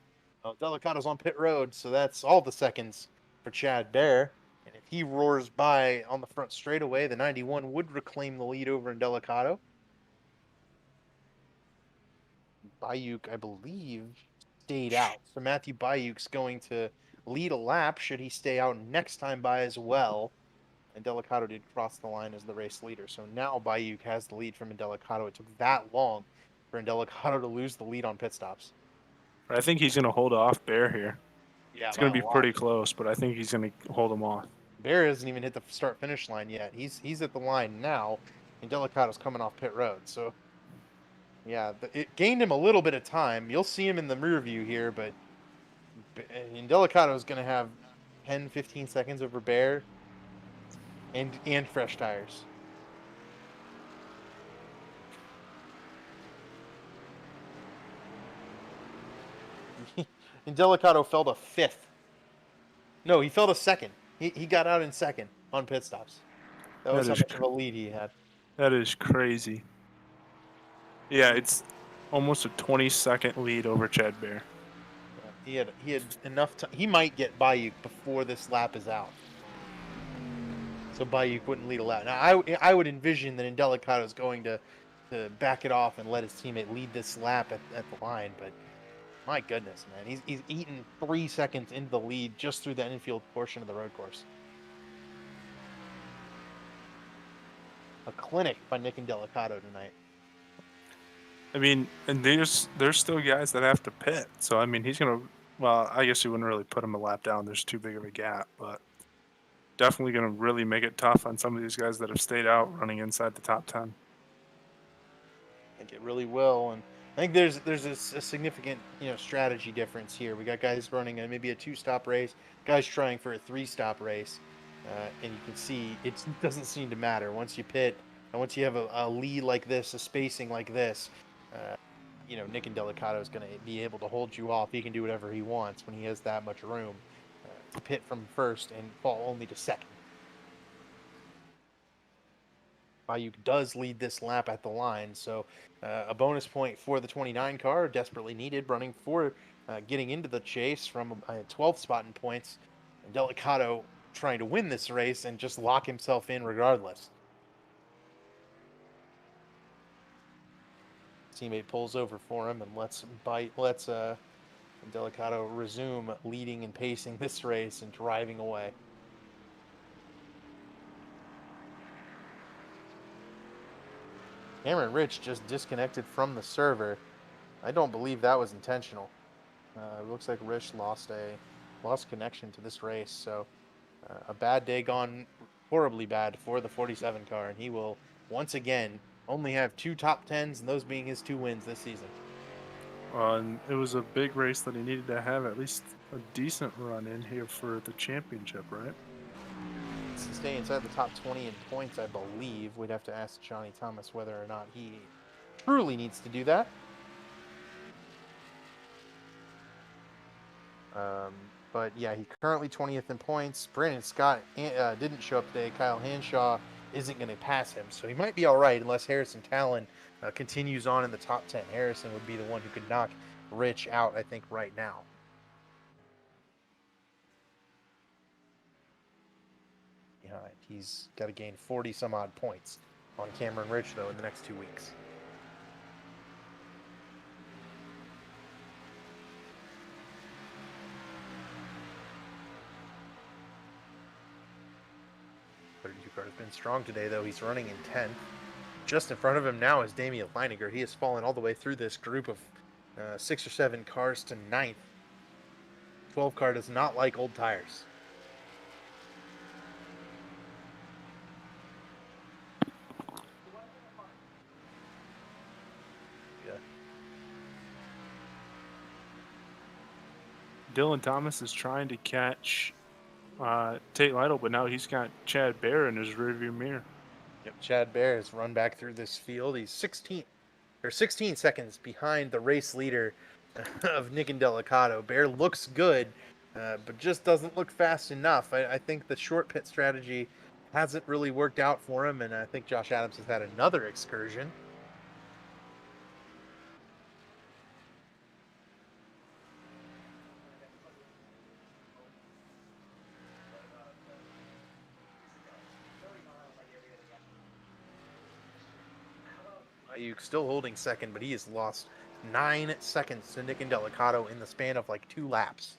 Well, Delicato's on pit road, so that's all the seconds for Chad Bear. And if he roars by on the front straightaway, the 91 would reclaim the lead over Indelicato. Bayuk, I believe, stayed out. So Matthew Bayuk's going to lead a lap should he stay out next time by as well. and Delicato did cross the line as the race leader. So now Bayuk has the lead from Delicato. It took that long for Delicato to lose the lead on pit stops. I think he's going to hold off Bear here. Yeah, It's going by to a be lot. pretty close, but I think he's going to hold him off. Bear hasn't even hit the start finish line yet. He's at the line now, and Delicato's coming off pit road. So yeah, it gained him a little bit of time. You'll see him in the rear view here, but Delicato's going to have 10, 15 seconds over Bear and fresh tires. And Delicato fell to fifth. No, he fell to second. He got out in second on pit stops. That was how much of a lead he had. That is crazy. Yeah, it's almost a 20-second lead over Chad Bear. Yeah, he had enough time. He might get Bayuk before this lap is out. So Bayuk wouldn't lead a lap. Now I would envision that Delicato is going to back it off and let his teammate lead this lap at the line, but my goodness, man, he's eaten 3 seconds into the lead just through the infield portion of the road course. A clinic by Nick and Delicato tonight. I mean, and there's still guys that have to pit. So I mean, he's gonna. Well, I guess you wouldn't really put him a lap down. There's too big of a gap, but definitely gonna really make it tough on some of these guys that have stayed out running inside the top 10. I think it really will, and I think there's a significant strategy difference here. We got guys running maybe a 2-stop race, guys trying for a 3-stop race, and you can see it doesn't seem to matter once you pit and once you have a lead like this, a spacing like this. Nick and Delicato is going to be able to hold you off. He can do whatever he wants when he has that much room to pit from first and fall only to second. Bayuk does lead this lap at the line, so a bonus point for the 29 car, desperately needed, running for getting into the chase from a 12th spot in points. And Delicato trying to win this race and just lock himself in regardless. Teammate pulls over for him and lets Delicato resume leading and pacing this race and driving away. Cameron Rich just disconnected from the server. I don't believe that was intentional. It looks like Rich lost connection to this race. So a bad day gone horribly bad for the 47 car, and he will once again only have 2 top 10s, and those being his 2 wins this season. And it was a big race that he needed to have at least a decent run in here for the championship, right? To stay inside the top 20 in points, I believe. We'd have to ask Johnny Thomas whether or not he truly needs to do that. But yeah, he currently 20th in points. Brandon Scott didn't show up today. Kyle Hanshaw isn't going to pass him, so he might be all right unless Harrison Talon continues on in the top 10. Harrison would be the one who could knock Rich out, I think, right now. Behind. He's got to gain 40 some odd points on Cameron Rich, though, in the next 2 weeks. Has been strong today, though. He's running in 10th. Just in front of him now is Damian Leininger. He has fallen all the way through this group of 6 or 7 cars to 9th. 12 car does not like old tires. Yeah. Dylan Thomas is trying to catch Tate Lytle, but now he's got Chad Bear in his rearview mirror. Yep, Chad Bear has run back through this field. He's 16 seconds behind the race leader of Nick and Delicato. Bear looks good, but just doesn't look fast enough. I think the short pit strategy hasn't really worked out for him, and I think Josh Adams has had another excursion. Ayuk still holding second, but he has lost 9 seconds to Nick and Delicato in the span of like 2 laps.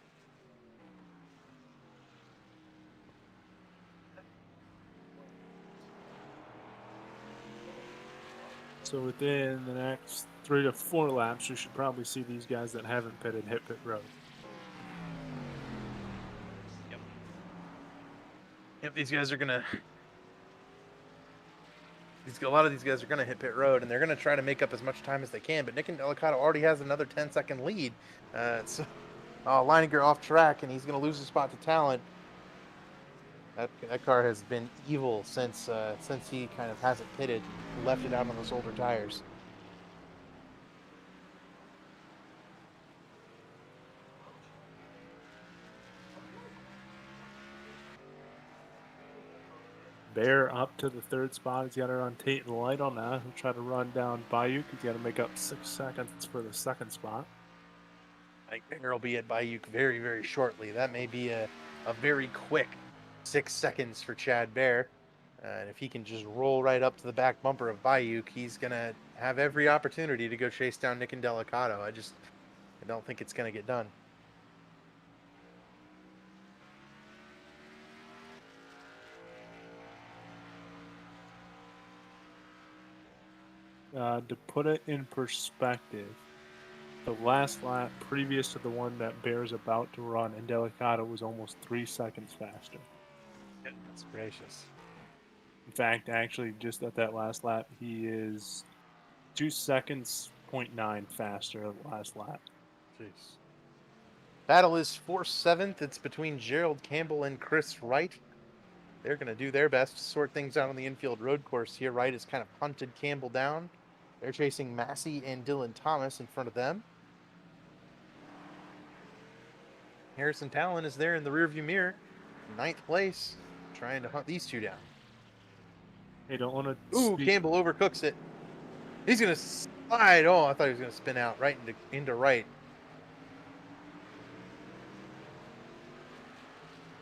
So within the next 3 to 4 laps, you should probably see these guys that haven't pitted hit pit road. Yep, these guys are gonna. A lot of these guys are gonna hit pit road, and they're gonna try to make up as much time as they can. But Nick and Delicato already has another 10-second lead. So Leininger off track, and he's gonna lose his spot to Talent. That car has been evil since he kind of hasn't pitted, left it out on those older tires. Bear up to the 3rd spot. He's got to run Tate and Light on that. He'll try to run down Bayuk. He's got to make up 6 seconds for the 2nd spot. I think Bear will be at Bayuk very, very shortly. That may be a very quick 6 seconds for Chad Bear. And if he can just roll right up to the back bumper of Bayuk, he's going to have every opportunity to go chase down Nick and Delicato. I don't think it's going to get done. To put it in perspective, the last lap previous to the one that Bear's about to run, and Delicato was almost 3 seconds faster. That's gracious. In fact, actually, just at that last lap, he is 2 seconds, 0.9 faster at the last lap. Jeez. Battle is for 7th. It's between Gerald Campbell and Chris Wright. They're going to do their best to sort things out on the infield road course here. Wright has kind of hunted Campbell down. They're chasing Massey and Dylan Thomas in front of them. Harrison Talon is there in the rearview mirror, 9th place, trying to hunt these two down. Hey, don't want to. Ooh, Campbell overcooks it. He's going to slide. Oh, I thought he was going to spin out right into Wright.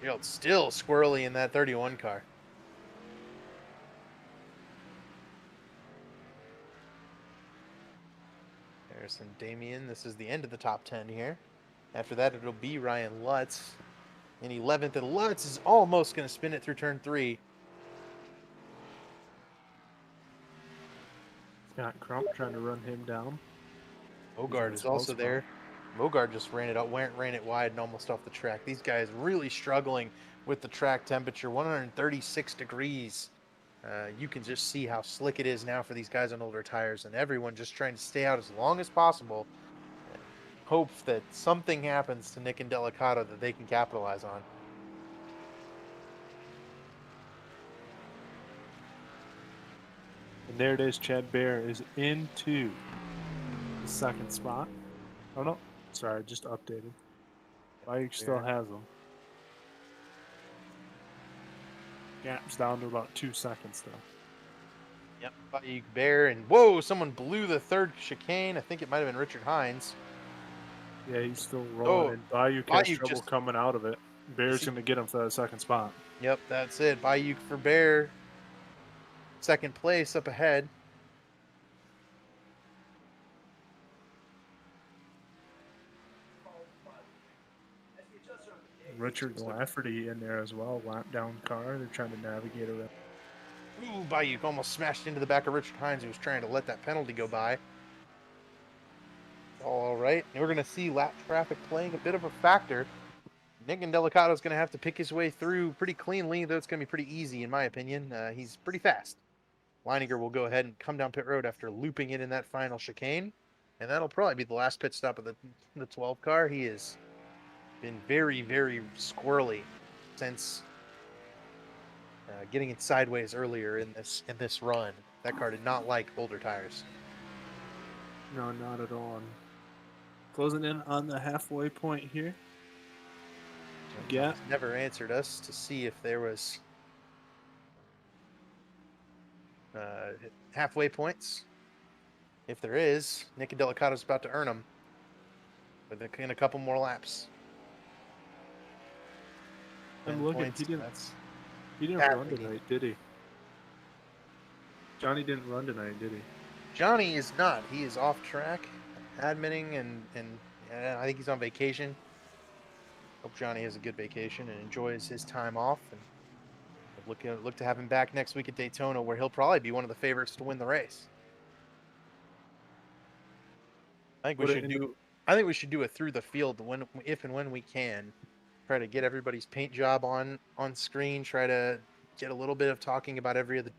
Gerald still squirrely in that 31 car. Harrison Damien, this is the end of the top 10 here. After that, it'll be Ryan Lutz in 11th, and Lutz is almost going to spin it through turn 3. Scott Crump trying to run him down. Mogard is also there. Mogard just ran it wide and almost off the track. These guys really struggling with the track temperature, 136 degrees. You can just see how slick it is now for these guys on older tires, and everyone just trying to stay out as long as possible. Hope that something happens to Nick and Delicato that they can capitalize on. And there it is. Chad Bear is into the 2nd spot. Oh, no. Sorry, just updated. Bayuk still has them. Gap's down to about 2 seconds, though. Yep, Bayuk Bear, and whoa, someone blew the 3rd chicane. I think it might have been Richard Hines. Yeah, he's still rolling, and Bayuk has trouble just coming out of it. Bear's going to get him for that 2nd spot. Yep, that's it. Bayuk for Bear. 2nd place up ahead. Richard Lafferty in there as well. Lap down car. They're trying to navigate around. Ooh, Bayuk almost smashed into the back of Richard Hines, who was trying to let that penalty go by. All right. And we're going to see lap traffic playing a bit of a factor. Nick and Delicato is going to have to pick his way through pretty cleanly, though it's going to be pretty easy in my opinion. He's pretty fast. Leininger will go ahead and come down pit road after looping it in that final chicane. And that'll probably be the last pit stop of the 12 car. He has been very, very squirrely since getting it sideways earlier in this run. That car did not like older tires. No, not at all. Closing in on the halfway point here. Yeah. Never answered us to see if there was halfway points. If there is, Nick and Delicato's about to earn them in a couple more laps. I'm looking. He didn't run tonight, did he? Johnny didn't run tonight, did he? Johnny is not. He is off track, admitting, and I think he's on vacation. Hope Johnny has a good vacation and enjoys his time off. And look to have him back next week at Daytona, where he'll probably be one of the favorites to win the race. I think we put it should into do. I think we should do it through the field if and when we can. Try to get everybody's paint job on screen. Try to get a little bit of talking about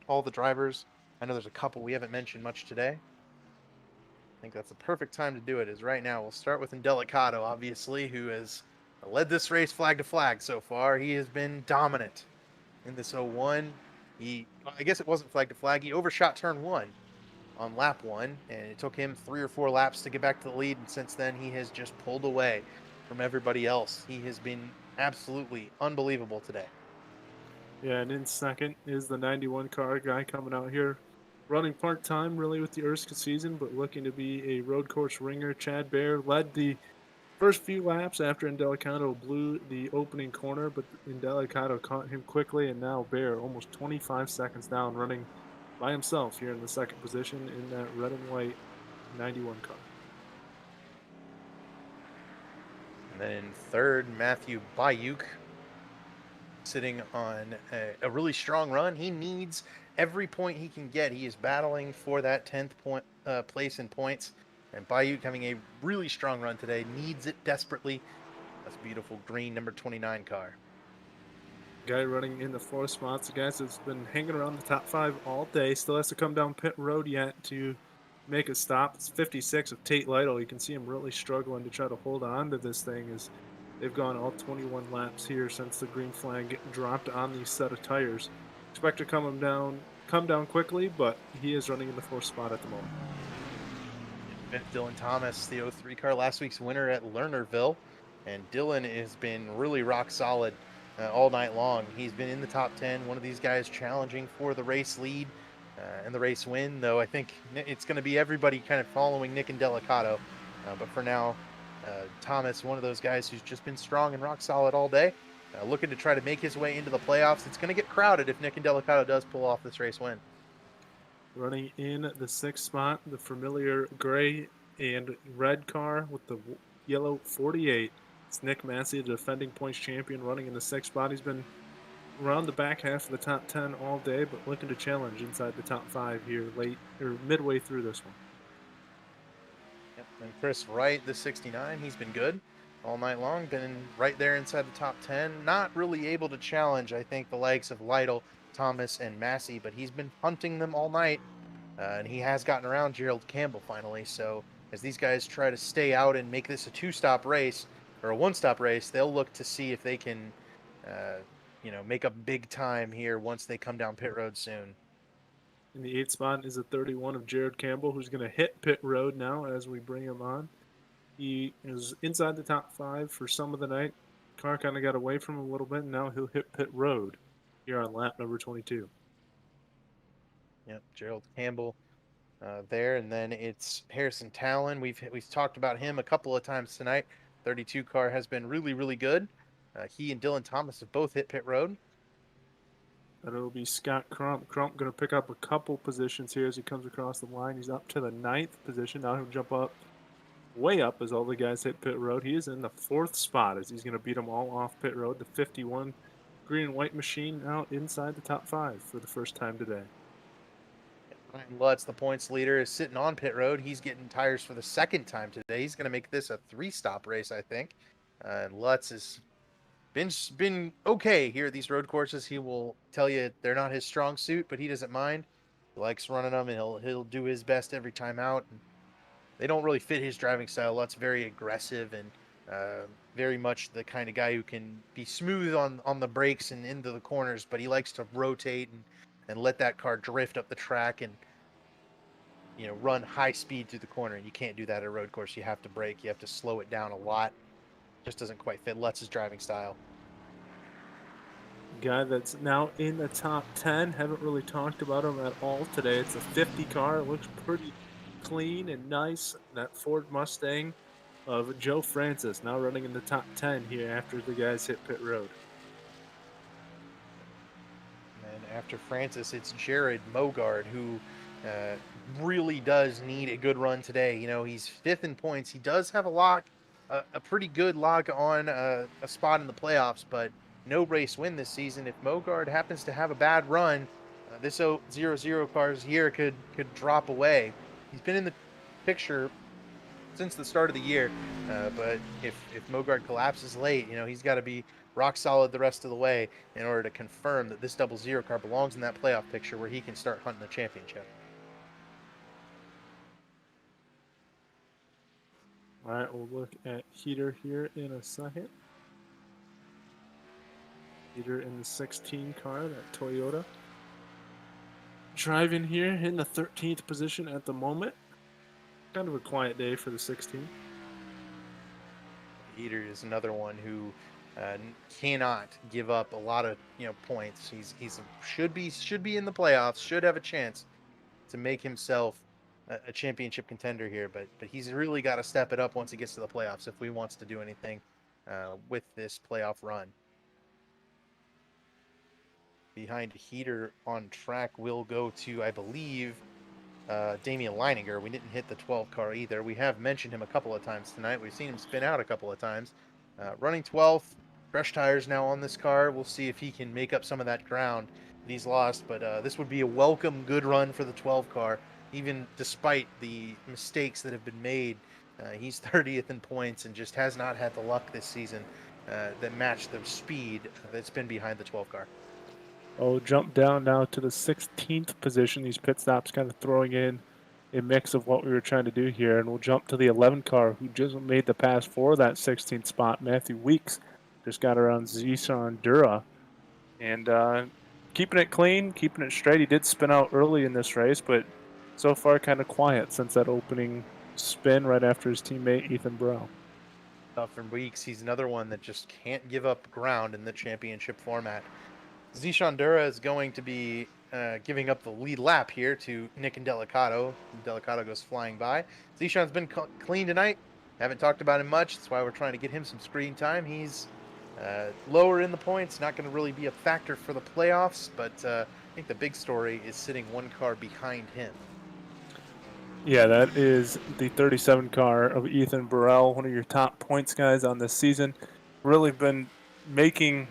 all the drivers. I know there's a couple we haven't mentioned much today. I think that's the perfect time to do it. Is right now. We'll start with Indelicato, obviously, who has led this race flag to flag so far. He has been dominant in this 01. I guess it wasn't flag to flag. He overshot turn 1 on lap 1, and it took him 3 or 4 laps to get back to the lead. And since then, he has just pulled away from everybody else. He has been absolutely unbelievable today. Yeah, and in second is the 91 car guy coming out here, running part-time really with the Erskine season, but looking to be a road course ringer. Chad Bear led the first few laps after Indelicato blew the opening corner, but Indelicato caught him quickly, and now Bear almost 25 seconds down, running by himself here in the second position in that red and white 91 car. And then in third, Matthew Bayuk, sitting on a really strong run. He needs every point he can get. He is battling for that 10th place in points. And Bayuk having a really strong run today, needs it desperately. That's a beautiful green number 29 car. Guy running in the 4th spots, the guy that's been hanging around the top 5 all day, still has to come down pit road yet to make a stop. It's 56 of Tate Lytle. You can see him really struggling to try to hold on to this thing as they've gone all 21 laps here since the green flag dropped on these set of tires. Expect to come down quickly, but he is running in the 4th spot at the moment. Dylan Thomas, the 03 car, last week's winner at Lernerville. And Dylan has been really rock solid all night long. He's been in the top 10, one of these guys challenging for the race lead and the race win, though I think it's going to be everybody kind of following Nick Indelicato. But for now, Thomas, one of those guys who's just been strong and rock solid all day, looking to try to make his way into the playoffs. It's going to get crowded if Nick Indelicato does pull off this race win. Running in the 6th spot, the familiar gray and red car with the yellow 48. It's Nick Massey, the defending points champion, running in the 6th spot. He's been around the back half of the top 10 all day, but looking to challenge inside the top 5 here midway through this one. Yep. And Chris Wright, the 69, he's been good all night long, been right there inside the top 10. Not really able to challenge, I think, the likes of Lytle, Thomas, and Massey, but he's been hunting them all night, and he has gotten around Gerald Campbell finally. So as these guys try to stay out and make this a 2-stop race, or a 1-stop race, they'll look to see if they can, make up big time here once they come down pit road soon. In the 8th spot is a 31 of Jared Campbell, who's going to hit pit road now as we bring him on. He is inside the top 5 for some of the night. Car kind of got away from him a little bit, and now he'll hit pit road here on lap number 22. Yep, Gerald Campbell there, and then it's Harrison Talon. We've talked about him a couple of times tonight. 32 car has been really, really good. He and Dylan Thomas have both hit pit road. And it'll be Scott Crump. Crump going to pick up a couple positions here as he comes across the line. He's up to the 9th position. Now he'll jump up, way up as all the guys hit pit road. He is in the 4th spot as he's going to beat them all off pit road. The 51 green and white machine now inside the top 5 for the first time today. Ryan Lutz, the points leader, is sitting on pit road. He's getting tires for the 2nd time today. He's going to make this a 3-stop race, I think. And Lutz has been okay here at these road courses. He will tell you they're not his strong suit, but he doesn't mind. He likes running them, and he'll do his best every time out. And they don't really fit his driving style. Lutz very aggressive and very much the kind of guy who can be smooth on the brakes and into the corners, but he likes to rotate and let that car drift up the track and run high speed through the corner. And you can't do that at a road course. You have to brake. You have to slow it down a lot. Just doesn't quite fit Lutz's driving style. Guy that's now in the top 10. Haven't really talked about him at all today. It's a 50 car. It looks pretty clean and nice. That Ford Mustang of Joe Francis now running in the top 10 here after the guys hit pit road. And after Francis, it's Jared Mogard, who really does need a good run today. He's 5th in points. He does have a pretty good lock on a spot in the playoffs, but no race win this season. If Mogard happens to have a bad run, this 0-0 car's year could drop away. He's been in the picture since the start of the year. But if Mogard collapses late, he's got to be rock solid the rest of the way in order to confirm that this 00 car belongs in that playoff picture where he can start hunting the championship. All right, we'll look at Heater here in a second. Heater in the 16 car, that Toyota. Driving here in the 13th position at the moment. Kind of a quiet day for the 16. Heater is another one who cannot give up a lot of points. He's should be in the playoffs, should have a chance to make himself a championship contender here, but he's really got to step it up once he gets to the playoffs if he wants to do anything with this playoff run. Behind Heater on track will go to, I believe, Damian Leininger. We didn't hit the 12 car either. We have mentioned him a couple of times tonight. We've seen him spin out a couple of times. Running 12th, fresh tires now on this car. We'll see if he can make up some of that ground that he's lost, but this would be a welcome good run for the 12 car, even despite the mistakes that have been made. He's 30th in points and just has not had the luck this season that matched the speed that's been behind the 12 car. Oh, jump down now to the 16th position. These pit stops kind of throwing in a mix of what we were trying to do here. And we'll jump to the 11 car who just made the pass for that 16th spot. Matthew Weeks just got around Zishan Dura. And keeping it clean, keeping it straight. He did spin out early in this race, but so far kind of quiet since that opening spin right after his teammate Ethan Burrell. From Weeks, he's another one that just can't give up ground in the championship format. Zishan Dura is going to be giving up the lead lap here to Nick and Delicato. Delicato goes flying by. Zishan's been clean tonight. Haven't talked about him much. That's why we're trying to get him some screen time. He's lower in the points, not going to really be a factor for the playoffs, but I think the big story is sitting one car behind him. Yeah, that is the 37 car of Ethan Burrell, one of your top points guys on this season. Really been making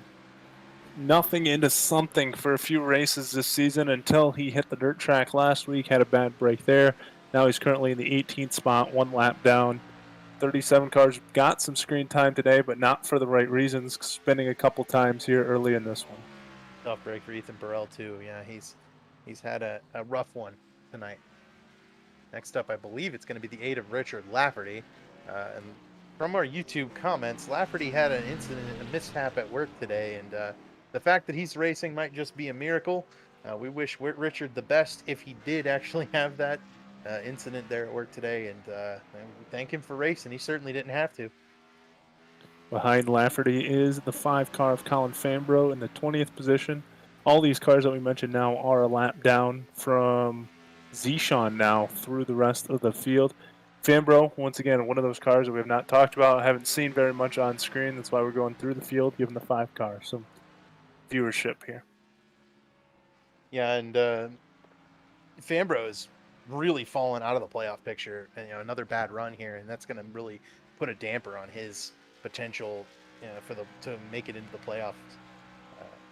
nothing into something for a few races this season until he hit the dirt track last week, had a bad break there. Now he's currently in the 18th spot, one lap down. 37 cars got some screen time today, but not for the right reasons, spinning a couple times here early in this one. Tough break for Ethan Burrell, too. Yeah, he's had a rough one tonight. Next up, I believe it's going to be the 8 of Richard Lafferty. And from our YouTube comments, Lafferty had an incident, a mishap at work today, and the fact that he's racing might just be a miracle. We wish Richard the best if he did actually have that incident there at work today, and we thank him for racing. He certainly didn't have to. Behind Lafferty is the 5 car of Colin Fambro in the 20th position. All these cars that we mentioned now are a lap down from Zishan now through the rest of the field. Fambro, once again, one of those cars that we have not talked about, haven't seen very much on screen. That's why we're going through the field, given the 5 cars. Some viewership here. Yeah, and Fambro is really fallen out of the playoff picture. And, another bad run here, and that's going to really put a damper on his potential to make it into the playoffs.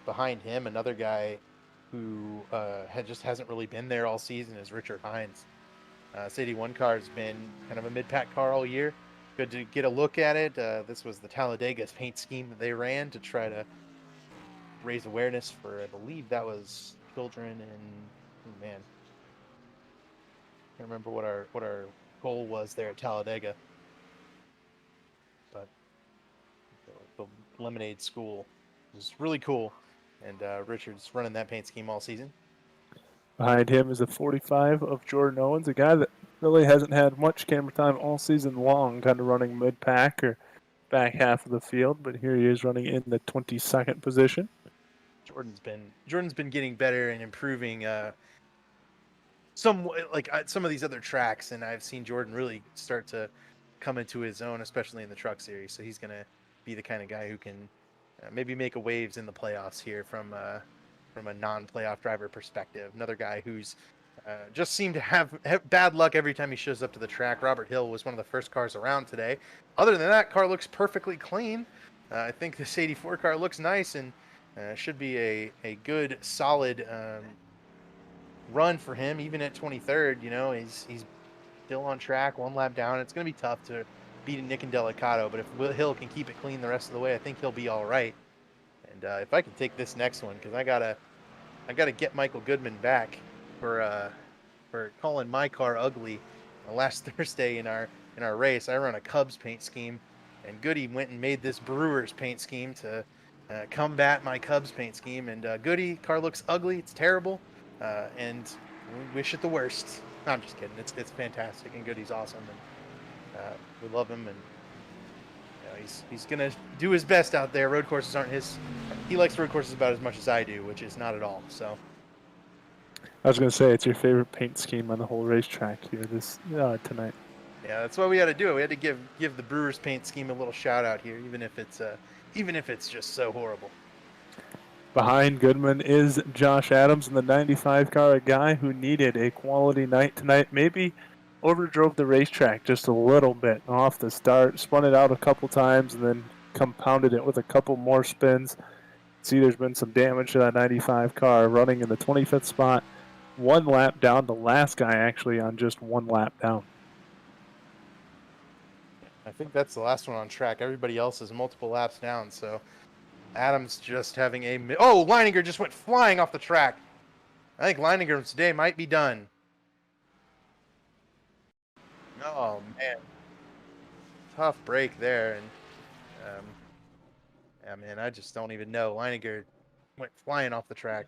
Behind him, another guy who hasn't really been there all season is Richard Hines. This 81 car has been kind of a mid-pack car all year. Good to get a look at it. This was the Talladega paint scheme that they ran to try to raise awareness for, I believe that was children and, man, can't remember what our goal was there at Talladega. But the Lemonade School was really cool, and Richard's running that paint scheme all season. Behind him is a 45 of Jordan Owens, a guy that really hasn't had much camera time all season long, kind of running mid-pack or back half of the field, but here he is running in the 22nd position. Jordan's been getting better and improving some of these other tracks, and I've seen Jordan really start to come into his own, especially in the truck series. So he's going to be the kind of guy who can maybe make a waves in the playoffs here from a non-playoff driver perspective. Another guy who's just seemed to have bad luck every time he shows up to the track. Robert Hill was one of the first cars around today. Other than that, car looks perfectly clean. I think this 84 car looks nice and should be a good, solid run for him, even at 23rd. He's still on track, 1 lap down. It's going to be tough to beat Nick and Delicato, but if Will Hill can keep it clean the rest of the way, I think he'll be all right. And if I can take this next one, because I gotta get Michael Goodman back for calling my car ugly last Thursday in our race. I run a Cubs paint scheme, and Goody went and made this Brewers paint scheme to combat my Cubs paint scheme. And Goody, car looks ugly. It's terrible, and we wish it the worst. No, I'm just kidding. It's fantastic, and Goody's awesome, and we love him, and he's gonna do his best out there. Road courses aren't his. He likes road courses about as much as I do, which is not at all. So. I was gonna say it's your favorite paint scheme on the whole racetrack here tonight. Yeah, that's why we had to do it. We had to give the Brewers paint scheme a little shout out here, even if it's just so horrible. Behind Goodman is Josh Adams in the 95 car, a guy who needed a quality night tonight. Maybe overdrove the racetrack just a little bit off the start, spun it out a couple times, and then compounded it with a couple more spins. See, there's been some damage to that 95 car, running in the 25th spot, 1 lap down. The last guy actually on just 1 lap down. I think that's the last one on track. Everybody else is multiple laps down, so Adams just having oh, Leininger just went flying off the track. I think Leininger's day might be done. Oh, man. Tough break there, and yeah, man, I just don't even know. Leininger went flying off the track.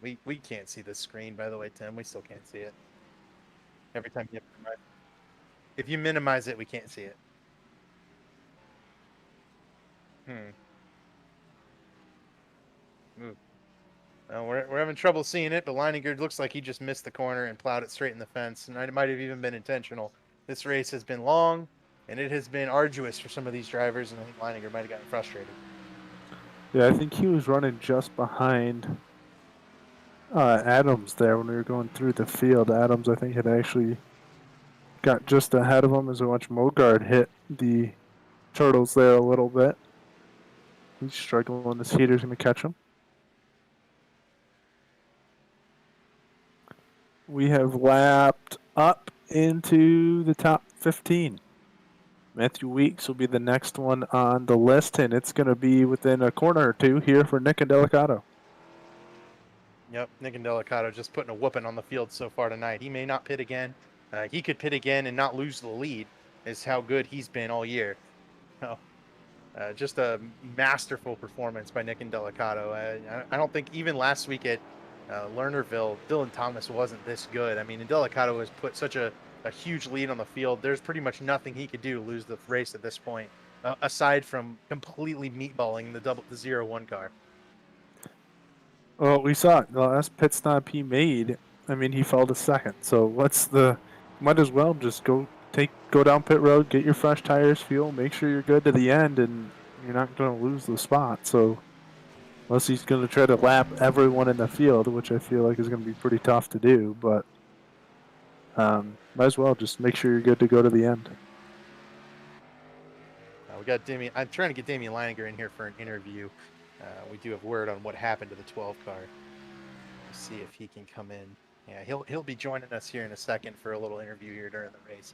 We can't see the screen, by the way, Tim. We still can't see it. Every time you minimize. If you minimize it, we can't see it. Well, we're having trouble seeing it, but Leininger looks like he just missed the corner and plowed it straight in the fence, and it might have even been intentional. This race has been long, and it has been arduous for some of these drivers, and I think Leininger might have gotten frustrated. Yeah, I think he was running just behind Adams there when we were going through the field. Adams, I think, had actually got just ahead of him as we watched Mogard hit the Turtles there a little bit. He's struggling. This heater's going to catch him. We have lapped up into the top 15. Matthew Weeks will be the next one on the list, and it's going to be within a corner or two here for Nick and Delicato. Yep, Nick and Delicato just putting a whooping on the field so far tonight. He may not pit again. He could pit again and not lose the lead, is how good he's been all year. So, just a masterful performance by Nick and Delicato. I don't think even last week at Lernerville, Dylan Thomas wasn't this good. I mean, Delicato has put such a huge lead on the field. There's pretty much nothing he could do to lose the race at this point, aside from completely meatballing the 0-1 car. Well, we saw it. The last pit stop he made, I mean, he fell to second. So might as well just go down pit road, get your fresh tires, fuel, make sure you're good to the end, and you're not going to lose the spot. So unless he's going to try to lap everyone in the field, which I feel like is going to be pretty tough to do, but might as well just make sure you're good to go to the end. We got Damian. I'm trying to get Damian Leininger in here for an interview. We do have word on what happened to the 12 car. Let's see if he can come in. Yeah, he'll be joining us here in a second for a little interview here during the race.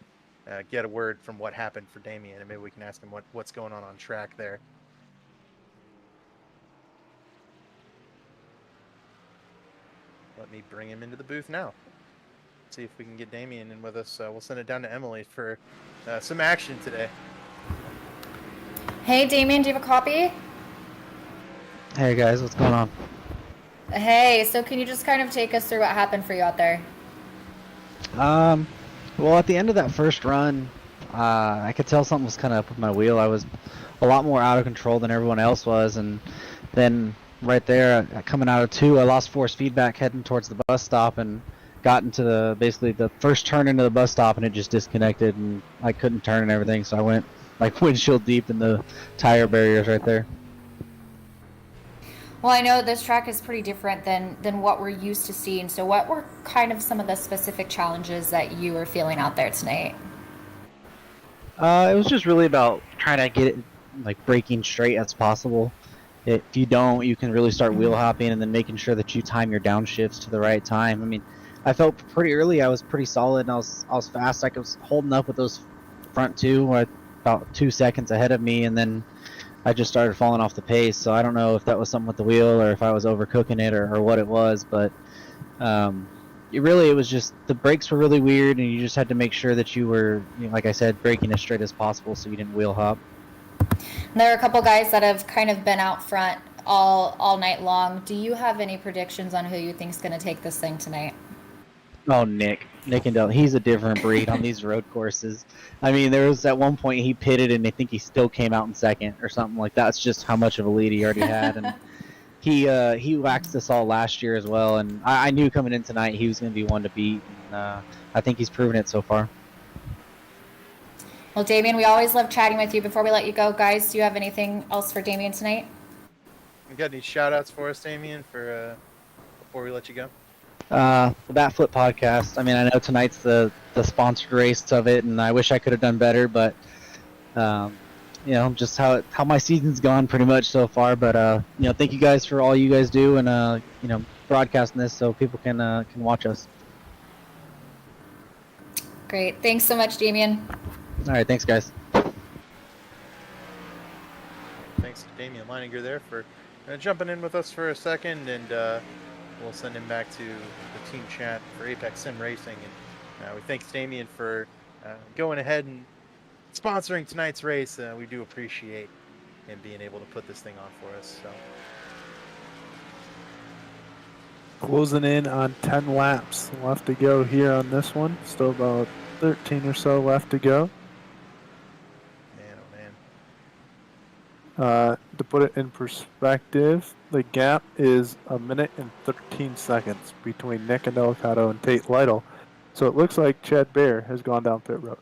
Get a word from what happened for Damian, and maybe we can ask him what's going on track there. Let me bring him into the booth now. See if we can get Damian in with us. We'll send it down to Emily for some action today. Hey, Damian, do you have a copy? Hey guys, what's going on? Hey, so can you just kind of take us through what happened for you out there? Well, at the end of that first run, I could tell something was kind of up with my wheel. I was a lot more out of control than everyone else was, and then right there, coming out of 2, I lost force feedback heading towards the bus stop and got into basically the first turn into the bus stop, and it just disconnected, and I couldn't turn and everything, so I went like windshield deep in the tire barriers right there. Well, I know this track is pretty different than what we're used to seeing. So what were kind of some of the specific challenges that you were feeling out there tonight? It was just really about trying to get it like braking straight as possible. If you don't, you can really start wheel hopping, and then making sure that you time your downshifts to the right time. I mean, I felt pretty early I was pretty solid and I was fast. I was holding up with those front two about 2 seconds ahead of me, and then I just started falling off the pace. So I don't know if that was something with the wheel or if I was overcooking it or what it was, but it was just the brakes were really weird, and you just had to make sure that you were, like I said, braking as straight as possible so you didn't wheel hop. There are a couple guys that have kind of been out front all night long. Do you have any predictions on who you think is going to take this thing tonight? Oh, Nick and Dell, he's a different breed on these road courses. I mean, there was at one point he pitted and I think he still came out in second or something like that. That's just how much of a lead he already had, and he waxed us all last year as well. And I knew coming in tonight he was going to be one to beat, and I think he's proven it so far. Well, Damien, we always love chatting with you. Before we let you go, guys, do you have anything else for Damien tonight? You got any shout outs for us, Damien, for before we let you go? The Batflip podcast. I mean, I know tonight's the sponsored race of it, and I wish I could have done better, but just how my season's gone pretty much so far. But thank you guys for all you guys do, and broadcasting this so people can watch us. Great. Thanks so much, Damien. All right, thanks, guys. Thanks to Damian Leininger there for jumping in with us for a second, and we'll send him back to the team chat for Apex Sim Racing. And we thank Damian for going ahead and sponsoring tonight's race. We do appreciate him being able to put this thing on for us. So Closing in on 10 laps left to go here on this one. Still about 13 or so left to go. Man, oh man. To put it in perspective, the gap is 1 minute and 13 seconds between Nick and Delicato and Tate Lytle. So it looks like Chad Bear has gone down pit road.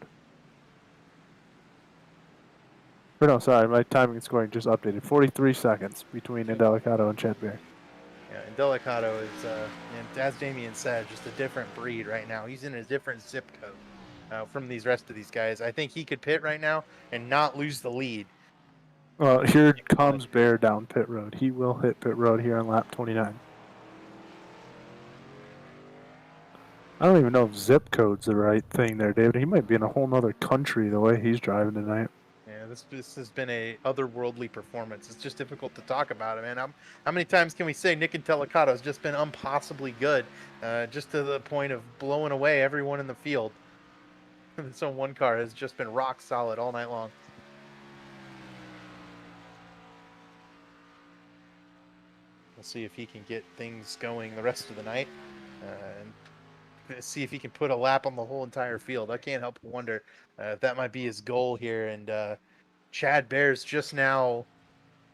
Or no, sorry, my timing and scoring just updated. 43 seconds between Indelicato and Chad Bear. Yeah, and Delicato is, and as Damien said, just a different breed right now. He's in a different zip code from these rest of these guys. I think he could pit right now and not lose the lead. Well, here comes Bear down pit road. He will hit pit road here on lap 29. I don't even know if zip code's the right thing there, David. He might be in a whole nother country the way he's driving tonight. Yeah, this has been a otherworldly performance. It's just difficult to talk about it, man. How many times can we say Nick Delicato has just been impossibly good, just to the point of blowing away everyone in the field? This one car has just been rock solid all night long. We'll see if he can get things going the rest of the night, and see if he can put a lap on the whole entire field. I can't help but wonder if that might be his goal here. And Chad Bear's just now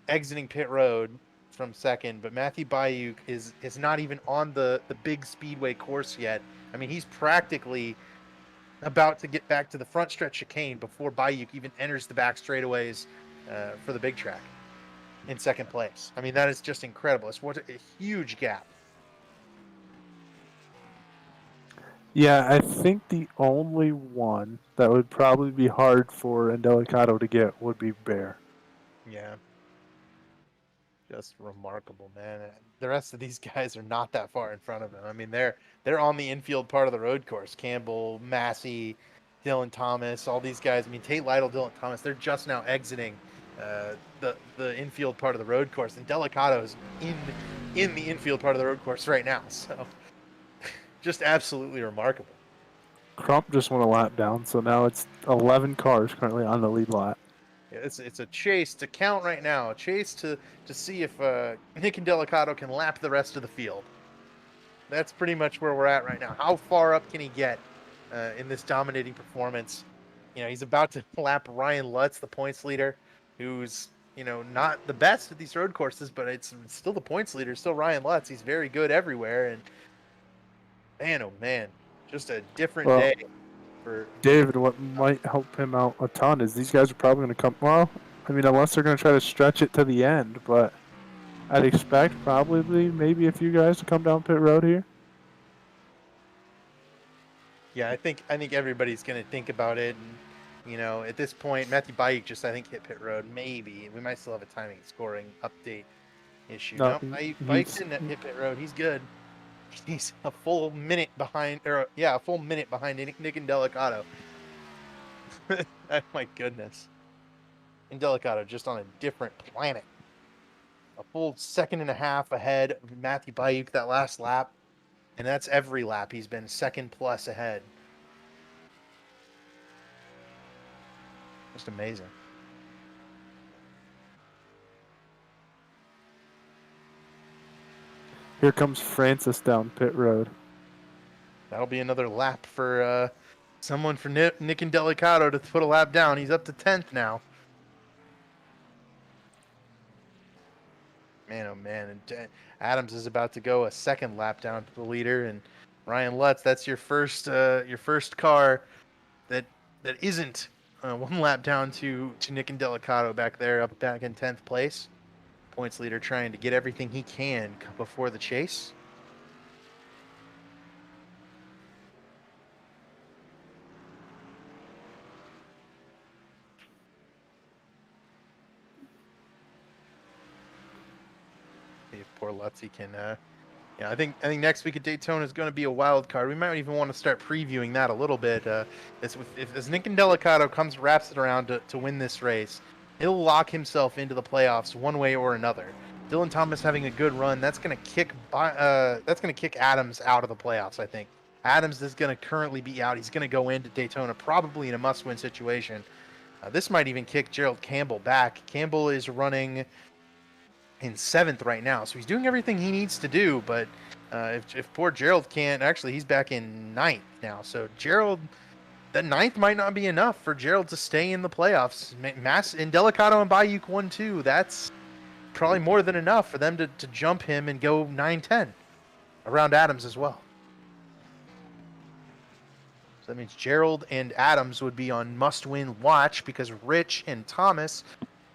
exiting pit road from second, but Matthew Bayuk is not even on the big speedway course yet. I mean, he's practically about to get back to the front stretch chicane before Bayuk even enters the back straightaways for the big track in second place. I mean, that is just incredible. It's what a huge gap. Yeah, I think the only one that would probably be hard for Indelicato to get would be Bear. Yeah. Just remarkable, man. The rest of these guys are not that far in front of him. I mean, they're on the infield part of the road course. Campbell, Massey, Dylan Thomas, all these guys. I mean, Tate Lytle, Dylan Thomas, they're just now exiting the infield part of the road course, and Delicato's in the infield part of the road course right now. So just absolutely remarkable. Crump just went a lap down, so now it's 11 cars currently on the lead lap. Yeah, it's a chase to count right now. A chase to see if Nick Delicato can lap the rest of the field. That's pretty much where we're at right now. How far up can he get in this dominating performance? You know, he's about to lap Ryan Lutz, the points leader, who's, you know, not the best at these road courses, but it's still the points leader, still Ryan Lutz. He's very good everywhere, and man, oh man, just a different day for David. What might help him out a ton is these guys are probably going to come. Well, I mean, unless they're going to try to stretch it to the end, but I'd expect probably maybe a few guys to come down pit road here. Yeah, I think everybody's going to think about it, and you know, at this point, Matthew Bayuk just I think hit pit road. Maybe we might still have a timing scoring update issue. No, Bayuk didn't hit pit road. He's good. He's a full minute behind, a full minute behind Nick and Delicato. Oh my goodness. And Delicato just on a different planet. A full second and a half ahead of Matthew Bayuk that last lap. And that's every lap. He's been second plus ahead. Just amazing. Here comes Francis down pit road. That'll be another lap for someone for Nick and Delicato to put a lap down. He's up to 10th now. Man, oh man. And Adams is about to go a second lap down to the leader. And Ryan Lutz, that's your first car that isn't one lap down to Nick and Delicato back there, back in 10th place. Points leader trying to get everything he can before the chase. See if poor Lutzy can. I think next week at Daytona is going to be a wild card. We might even want to start previewing that a little bit. As Nick and Delicato wraps it around to win this race, he'll lock himself into the playoffs one way or another. Dylan Thomas having a good run, that's going to kick Adams out of the playoffs. I think Adams is going to currently be out. He's going to go into Daytona probably in a must-win situation. This might even kick Gerald Campbell back. Campbell is running in 7th right now, so he's doing everything he needs to do. But if poor Gerald can't, actually he's back in 9th now. So Gerald, that 9th might not be enough for Gerald to stay in the playoffs. And Delicato and Bayuk 1-2. That's probably more than enough for them to jump him and go 9-10 around Adams as well. So that means Gerald and Adams would be on must-win watch because Rich and Thomas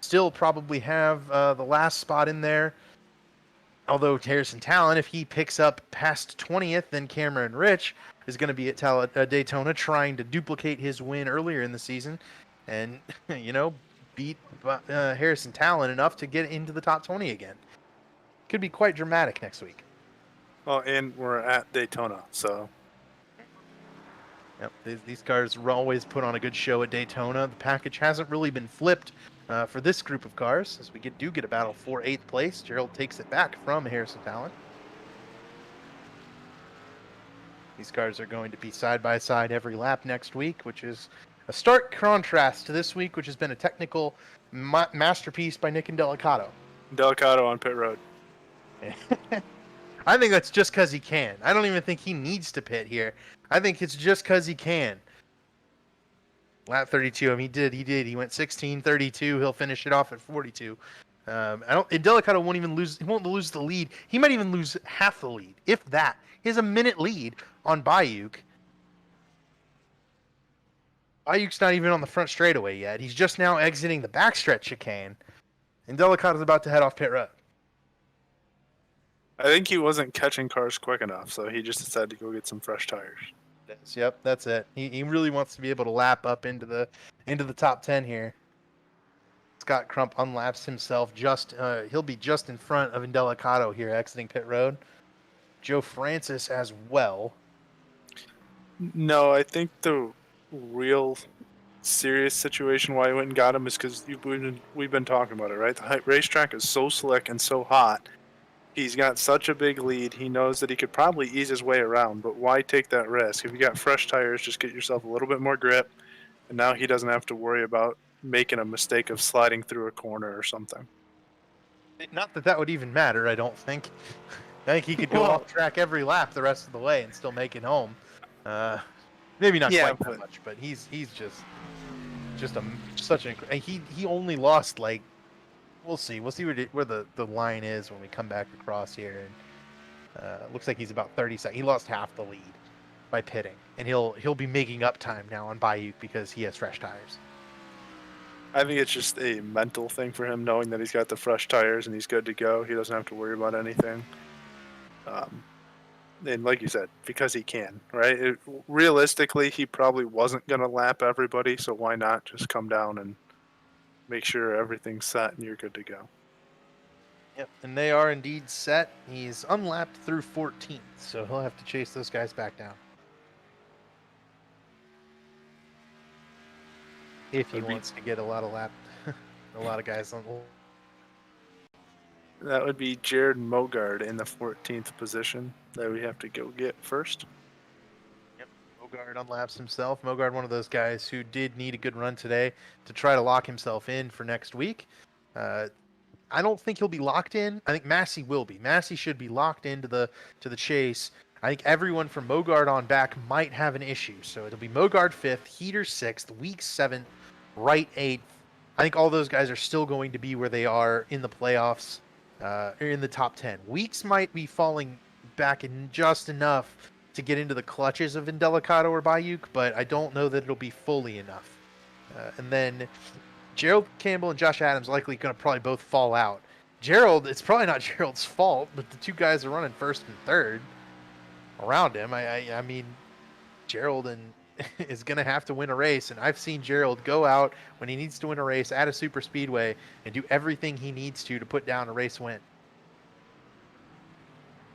still probably have the last spot in there. Although Harrison Talon, if he picks up past 20th, then Cameron Rich is going to be at Daytona trying to duplicate his win earlier in the season and, beat Harrison Talon enough to get into the top 20 again. Could be quite dramatic next week. Well, and we're at Daytona, so. Yep, these cars always put on a good show at Daytona. The package hasn't really been flipped for this group of cars, as we do get a battle for 8th place. Gerald takes it back from Harrison Talon. These cars are going to be side by side every lap next week, which is a stark contrast to this week, which has been a technical masterpiece by Nick and Delicato. Delicato on pit road. I think that's just because he can. I don't even think he needs to pit here. I think it's just because he can. Lap 32. I mean, he did. He went 16:32. He'll finish it off at 42. Delicato won't even lose. He won't lose the lead. He might even lose half the lead, if that. He has a minute lead on Bayuk. Bayuk's not even on the front straightaway yet. He's just now exiting the backstretch chicane, and Delicato's about to head off pit road. I think he wasn't catching cars quick enough, so he just decided to go get some fresh tires. Yep, that's it. He really wants to be able to lap up into the top 10 here. Scott Crump unlaps himself. He'll be just in front of Delicato here exiting pit road. Joe Francis as well. No, I think the real serious situation why he went and got him is because we've been talking about it, right? The racetrack is so slick and so hot. He's got such a big lead. He knows that he could probably ease his way around, but why take that risk? If you got fresh tires, just get yourself a little bit more grip, and now he doesn't have to worry about making a mistake of sliding through a corner or something. Not that would even matter, I don't think. I think he could go off track every lap the rest of the way and still make it home. Maybe not quite that much, but he's such an. He only lost like. We'll see where the line is when we come back across here. And looks like he's about 30 seconds. He lost half the lead by pitting, and he'll be making up time now on Bayuk because he has fresh tires. I think it's just a mental thing for him, knowing that he's got the fresh tires and he's good to go. He doesn't have to worry about anything. And like you said, because he can, right? Realistically, he probably wasn't going to lap everybody, so why not just come down and make sure everything's set and you're good to go. Yep, and they are indeed set. He's unlapped through 14th, so he'll have to chase those guys back down. If he wants to get a lot of a lot of guys on. That would be Jared Mogard in the 14th position that we have to go get first. Yep, Mogard unlaps himself. Mogard, one of those guys who did need a good run today to try to lock himself in for next week. I don't think he'll be locked in. I think Massey will be. Massey should be locked into the chase. I think everyone from Mogard on back might have an issue. So it'll be Mogard 5th, Heater 6th, Week 7th, Wright 8th. I think all those guys are still going to be where they are in the playoffs, in the top 10. Weeks might be falling back in just enough to get into the clutches of Indelicato or Bayuk, but I don't know that it'll be fully enough. And then Gerald Campbell and Josh Adams likely going to probably both fall out. Gerald, it's probably not Gerald's fault, but the two guys are running first and third around him. I mean, Gerald is going to have to win a race, and I've seen Gerald go out when he needs to win a race at a super speedway and do everything he needs to put down a race win,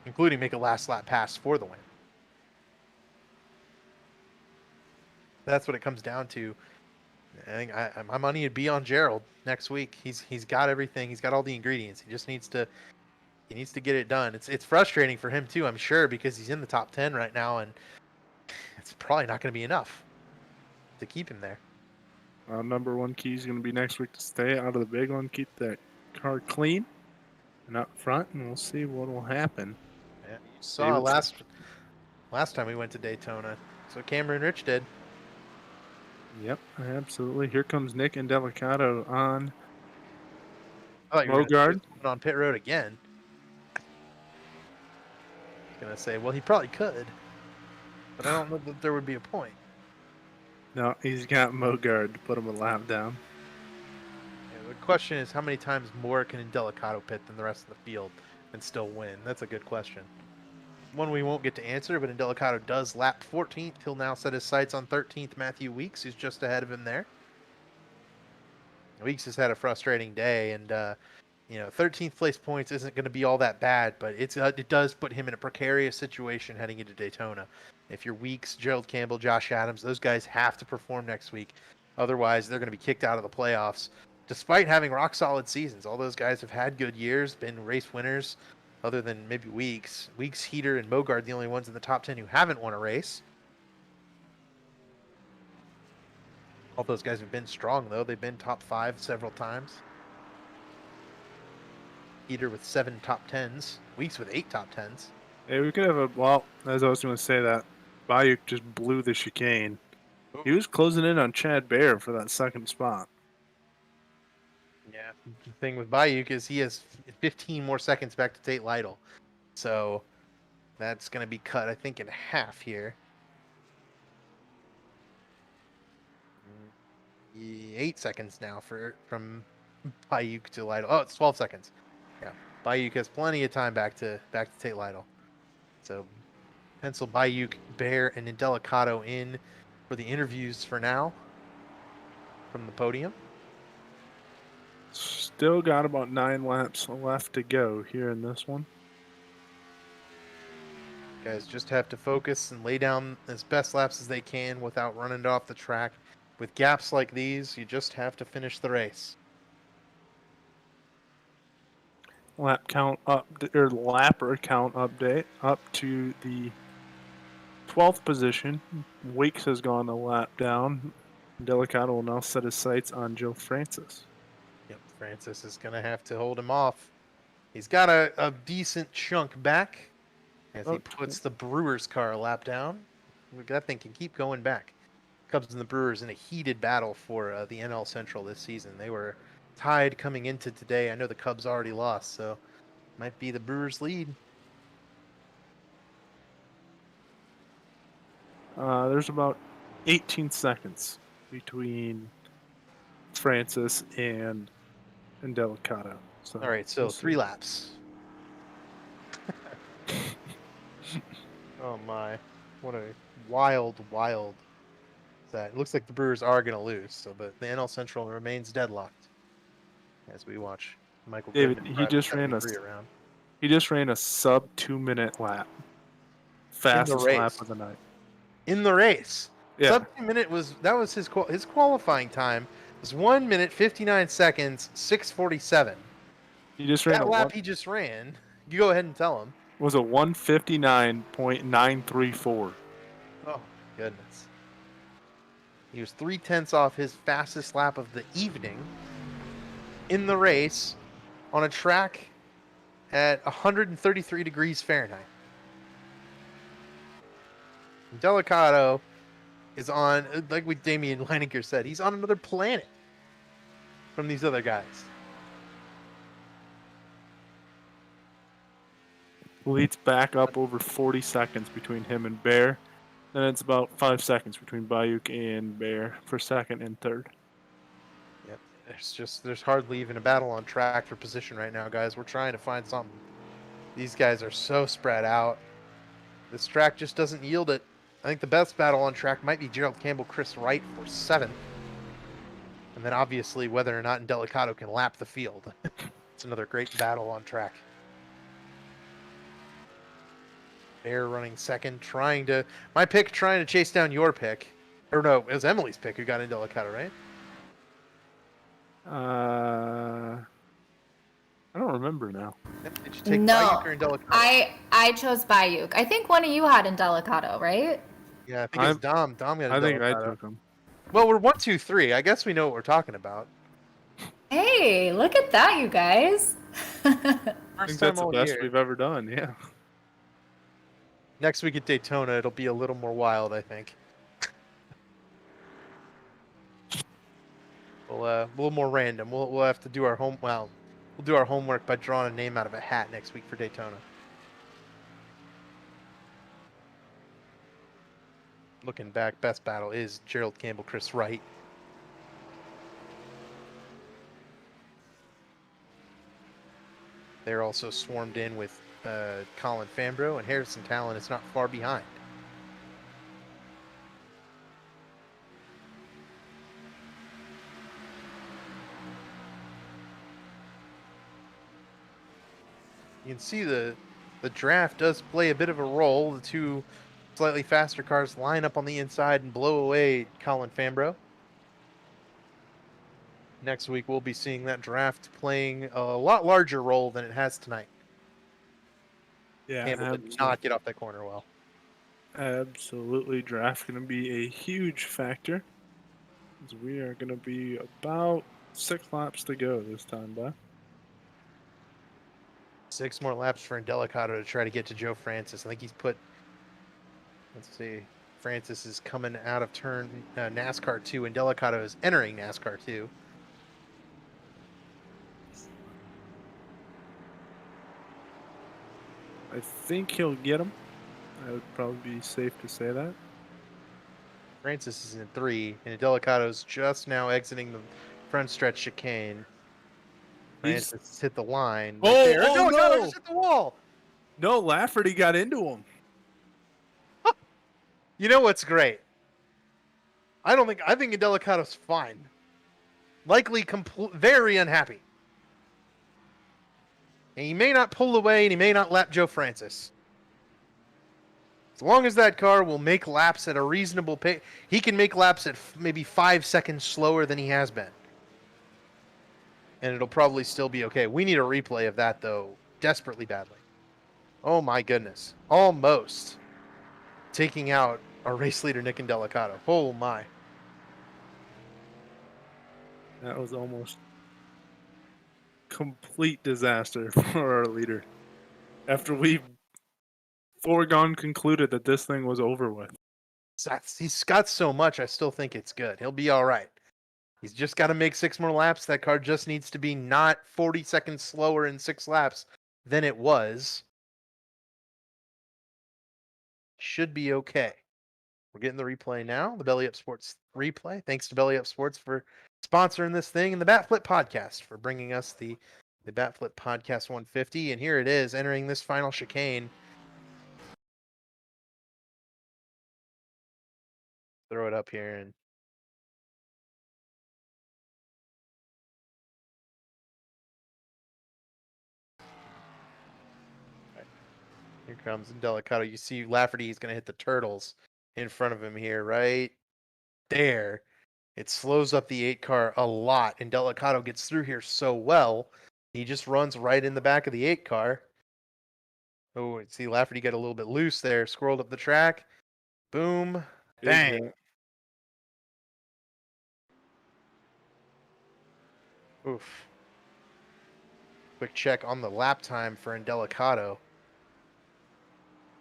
including make a last lap pass for the win. That's what it comes down to. I think my money would be on Gerald next week. He's got everything. He's got all the ingredients. He just needs to get it done. It's frustrating for him too, I'm sure, because he's in the top 10 right now, and it's probably not going to be enough to keep him there. Number one key is going to be next week to stay out of the big one, keep that car clean and up front, and we'll see what will happen. Yeah, you saw last time we went to Daytona. So Cameron Rich did. Yep, absolutely. Here comes Nick Indelicato on I thought you were Mogard on pit road again. I was gonna say, well, he probably could, but I don't know that there would be a point. No, he's got Mogard to put him a lap down. Yeah, the question is, how many times more can Indelicato pit than the rest of the field and still win? That's a good question. One we won't get to answer, but Indelicato does lap 14th. He'll now set his sights on 13th Matthew Weeks, who's just ahead of him there. Weeks has had a frustrating day, and 13th place points isn't going to be all that bad, but it does put him in a precarious situation heading into Daytona. If you're Weeks, Gerald Campbell, Josh Adams, those guys have to perform next week. Otherwise, they're going to be kicked out of the playoffs, despite having rock-solid seasons. All those guys have had good years, been race winners, other than maybe Weeks. Weeks, Heater, and Mogard, the only ones in the top 10 who haven't won a race. All those guys have been strong, though. They've been top 5 several times. Heater with 7 top 10s. Weeks with 8 top 10s. Hey, we could have as I was going to say that, Bayuk just blew the chicane. He was closing in on Chad Baer for that second spot. Yeah, the thing with Bayuk is he has 15 more seconds back to Tate Lytle. So that's going to be cut, I think, in half here. 8 seconds now from Bayuk to Lytle. Oh, it's 12 seconds. Yeah, Bayuk has plenty of time back to Tate Lytle. So pencil Bayuk, Baer, and Indelicato in for the interviews for now from the podium. Still got about 9 laps left to go here in this one. Guys just have to focus and lay down as best laps as they can without running off the track. With gaps like these, you just have to finish the race. Lap count lapper count update up to the 12th position. Weeks has gone a lap down. Delicato will now set his sights on Joe Francis. Yep, Francis is going to have to hold him off. He's got a decent chunk back as he puts the Brewers car a lap down. That thing can keep going back. Cubs and the Brewers in a heated battle for the NL Central this season. They were tied coming into today. I know the Cubs already lost, so might be the Brewers' lead. There's about 18 seconds between Francis and Delicato. So all right, so 3 laps. Oh my, what a wild that. It looks like the Brewers are going to lose, so the NL Central remains deadlocked as we watch Michael David, Goodman he drive just ran a 73 around. he just ran a sub 2-minute lap. Fastest lap race. of the night. In the race. Yeah. Sub 2 minute was his qualifying time was 1 minute 59 seconds 6:47. He just ran That a lap one, he just ran. You go ahead and tell him. was a 1:59.934. Oh goodness. He was 3/10 off his fastest lap of the evening in the race on a track at 133 degrees Fahrenheit. Delicado is on, like what Damian Leininger said, he's on another planet from these other guys. Leads back up over 40 seconds between him and Bear. Then it's about 5 seconds between Bayuk and Bear for second and third. Yep. There's hardly even a battle on track for position right now, guys. We're trying to find something. These guys are so spread out. This track just doesn't yield it. I think the best battle on track might be Gerald Campbell, Chris Wright for 7th. And then obviously whether or not Delicado can lap the field. It's another great battle on track. Bear running second, trying to chase down your pick. Or no, it was Emily's pick who got in Delicado, right? I don't remember now. Did you take No, Bayuk or Delicado? I chose Bayuk. I think one of you had in Delicado, right? Yeah, I think it was Dom. Dom got in I think I Delicado. took him. Well, we're 1, 2, 3. I guess we know what we're talking about. Hey, look at that, you guys. I First think time that's the all best year. we've ever done, yeah. Next week at Daytona, it'll be a little more wild, I think. A little more random. We'll have to do our we'll do our homework by drawing a name out of a hat next week for Daytona. Looking back, best battle is Gerald Campbell, Chris Wright. They're also swarmed in with Colin Fambro, and Harrison Talon is not far behind. You can see the draft does play a bit of a role. The two slightly faster cars line up on the inside and blow away Colin Fambro. Next week, we'll be seeing that draft playing a lot larger role than it has tonight. Yeah, Campbell did not get off that corner well. Absolutely. Draft going to be a huge factor. As we are going to be about 6 laps to go this time, bud. 6 more laps for Delicado to try to get to Joe Francis. I think he's put. Let's see. Francis is coming out of turn NASCAR 2, and Delicado is entering NASCAR 2. I think he'll get him. That would probably be safe to say that. Francis is in 3, and Delicado's just now exiting the front stretch chicane. Francis hit the line. Right there. Delicado just hit the wall. No, Lafferty got into him. You know what's great? I think Delicado's fine. Likely very unhappy. And he may not pull away, and he may not lap Joe Francis. As long as that car will make laps at a reasonable pace, he can make laps at maybe 5 seconds slower than he has been. And it'll probably still be okay. We need a replay of that, though, desperately badly. Oh my goodness. Almost taking out our race leader, Nick Delicado. Oh my. That was almost complete disaster for our leader. After we've foregone concluded that this thing was over with. He's got so much, I still think it's good. He'll be all right. He's just got to make 6 more laps. That car just needs to be not 40 seconds slower in 6 laps than it was. Should be okay. We're getting the replay now, the Belly Up Sports replay. Thanks to Belly Up Sports for sponsoring this thing, and the Bat Flip Podcast for bringing us the Bat Flip Podcast 150. And here it is, entering this final chicane. Throw it up here and Here comes Delicato. You see Lafferty is going to hit the turtles in front of him here, right there. It slows up the 8 car a lot, and Delicato gets through here so well. He just runs right in the back of the 8 car. Oh, see Lafferty got a little bit loose there, squirreled up the track. Boom. Big Bang. hit. Oof. Quick check on the lap time for Indelicato.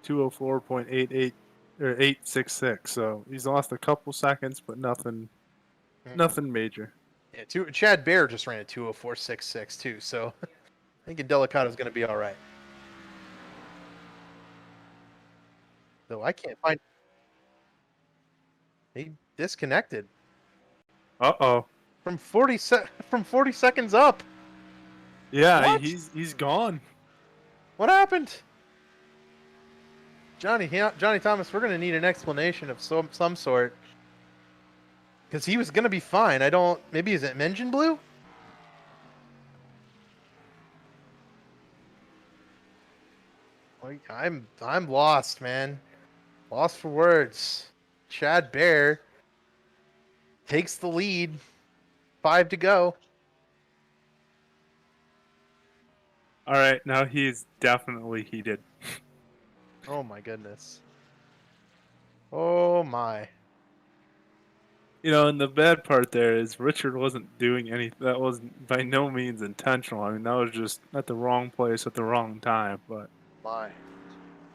204.88 or 866. So he's lost a couple seconds, but nothing major. Yeah, Chad Bear just ran a 204.66 too, so I think Indelicato's going to be all right. Though I can't find. He disconnected Uh-oh. from 40 seconds up. Yeah, What? he's gone. What happened? Johnny Thomas, we're going to need an explanation of some sort. Because he was going to be fine. Maybe is it engine blew? Like, I'm lost, man. Lost for words. Chad Bear takes the lead. 5 to go. All right, now he's definitely heated. Oh my goodness. Oh my. And the bad part there is Richard wasn't doing anything. That was by no means intentional. I mean, that was just at the wrong place at the wrong time. But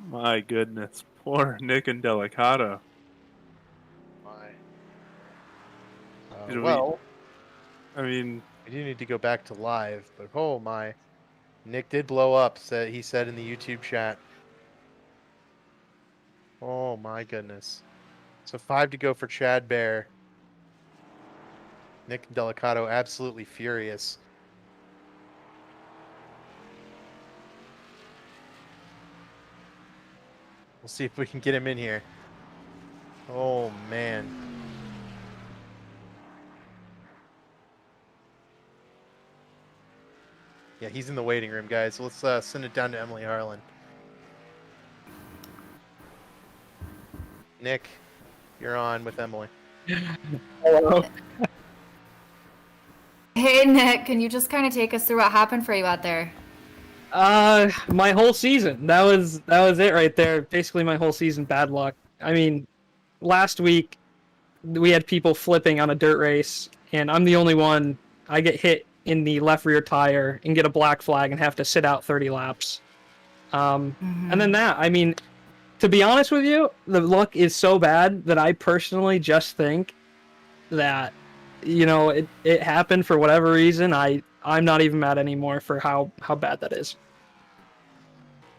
my goodness, poor Nick and Delicato. My. Did we- Well, I mean, I do need to go back to live, but oh my. Nick did blow up, he said in the YouTube chat. Oh my goodness. So 5 to go for Chad Bear. Nick Delicato absolutely furious. We'll see if we can get him in here. Oh man. Yeah, he's in the waiting room, guys. Let's send it down to Emily Harlan. Nick, you're on with Emily. Hello. Hey Nick, can you just kind of take us through what happened for you out there? My whole season. That was it right there. Basically, my whole season. Bad luck. I mean, last week we had people flipping on a dirt race, and I'm the only one. I get hit in the left rear tire and get a black flag and have to sit out 30 laps. And then that. I mean, to be honest with you, the luck is so bad that I personally just think that, it happened for whatever reason. I'm not even mad anymore for how bad that is.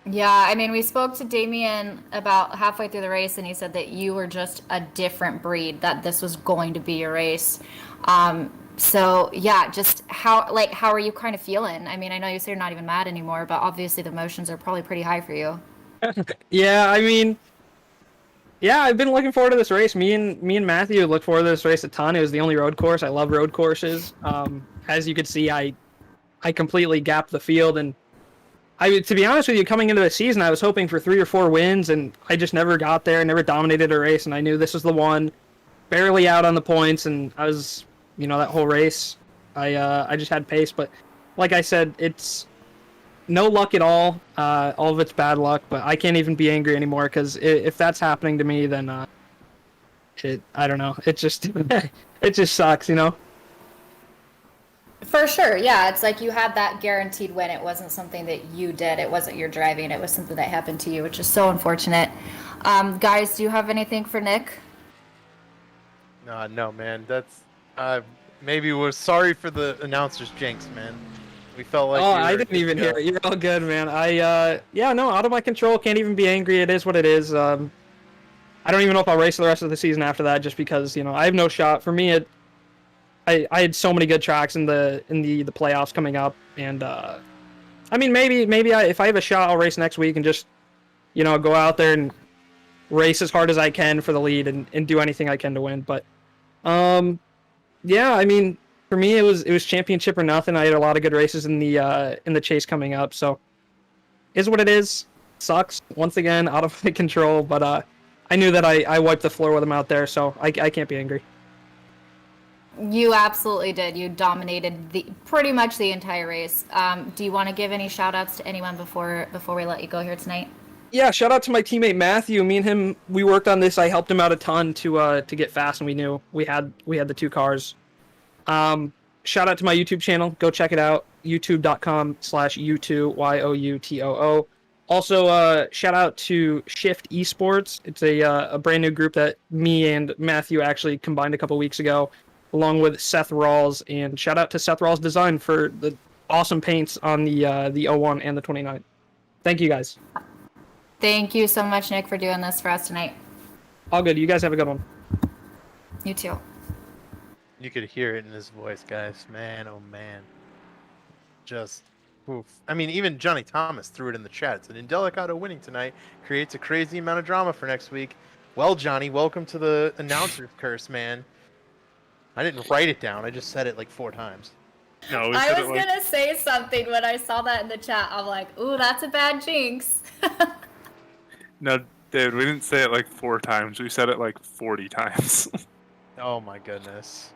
Yeah, I mean, we spoke to Damien about halfway through the race, and he said that you were just a different breed, that this was going to be your race. So yeah, just how are you kind of feeling? I mean, I know you say you're not even mad anymore, but obviously the emotions are probably pretty high for you. Yeah, I mean, yeah, I've been looking forward to this race. Me and Matthew look forward to this race a ton. It was the only road course. I love road courses. As you could see, I completely gapped the field, and to be honest with you, coming into the season, I was hoping for 3 or 4 wins, and I just never got there. Never dominated a race, and I knew this was the one. Barely out on the points, and I was, that whole race, I just had pace. But like I said, it's no luck at all. All of it's bad luck, but I can't even be angry anymore, because if that's happening to me, then I don't know. It just it just sucks, For sure, yeah. It's like you had that guaranteed win. It wasn't something that you did. It wasn't your driving. It was something that happened to you, which is so unfortunate. Guys, do you have anything for Nick? No, man. That's maybe we're sorry for the announcer's jinx, man. We felt like. I didn't even hear it. You're all good, man. Out of my control. Can't even be angry. It is what it is. I don't even know if I'll race the rest of the season after that, just because I have no shot. For me, I had so many good tracks in the playoffs coming up, and I mean maybe if I have a shot, I'll race next week and just go out there and race as hard as I can for the lead and do anything I can to win. But yeah, I mean, for me it was championship or nothing. I had a lot of good races in the chase coming up, so is what it is. sucks. Once again, out of my control, but I knew that I wiped the floor with him out there, so I can't be angry. You absolutely did. You dominated pretty much the entire race. Do you want to give any shout outs to anyone before we let you go here tonight? Yeah, shout out to my teammate Matthew. Me and him, we worked on this. I helped him out a ton to get fast, and we knew we had the 2 cars. Shout out to my YouTube channel. Go check it out. youtube.com/U2 YOUTOO. Also, shout out to Shift Esports. It's a brand new group that me and Matthew actually combined a couple weeks ago, along with Seth Rawls. And shout out to Seth Rawls Design for the awesome paints on the 01 and the 29. Thank you guys. Thank you so much, Nick, for doing this for us tonight. All good. You guys have a good one. You too. You could hear it in his voice, guys. Man, oh man. Just, oof. I mean, even Johnny Thomas threw it in the chat. It's an Indelicado winning tonight creates a crazy amount of drama for next week. Well, Johnny, welcome to the announcer's curse, man. I didn't write it down. I just said it like 4 times. No, I was gonna say something when I saw that in the chat. I'm like, ooh, that's a bad jinx. No, David, we didn't say it like 4 times. We said it like 40 times. Oh my goodness.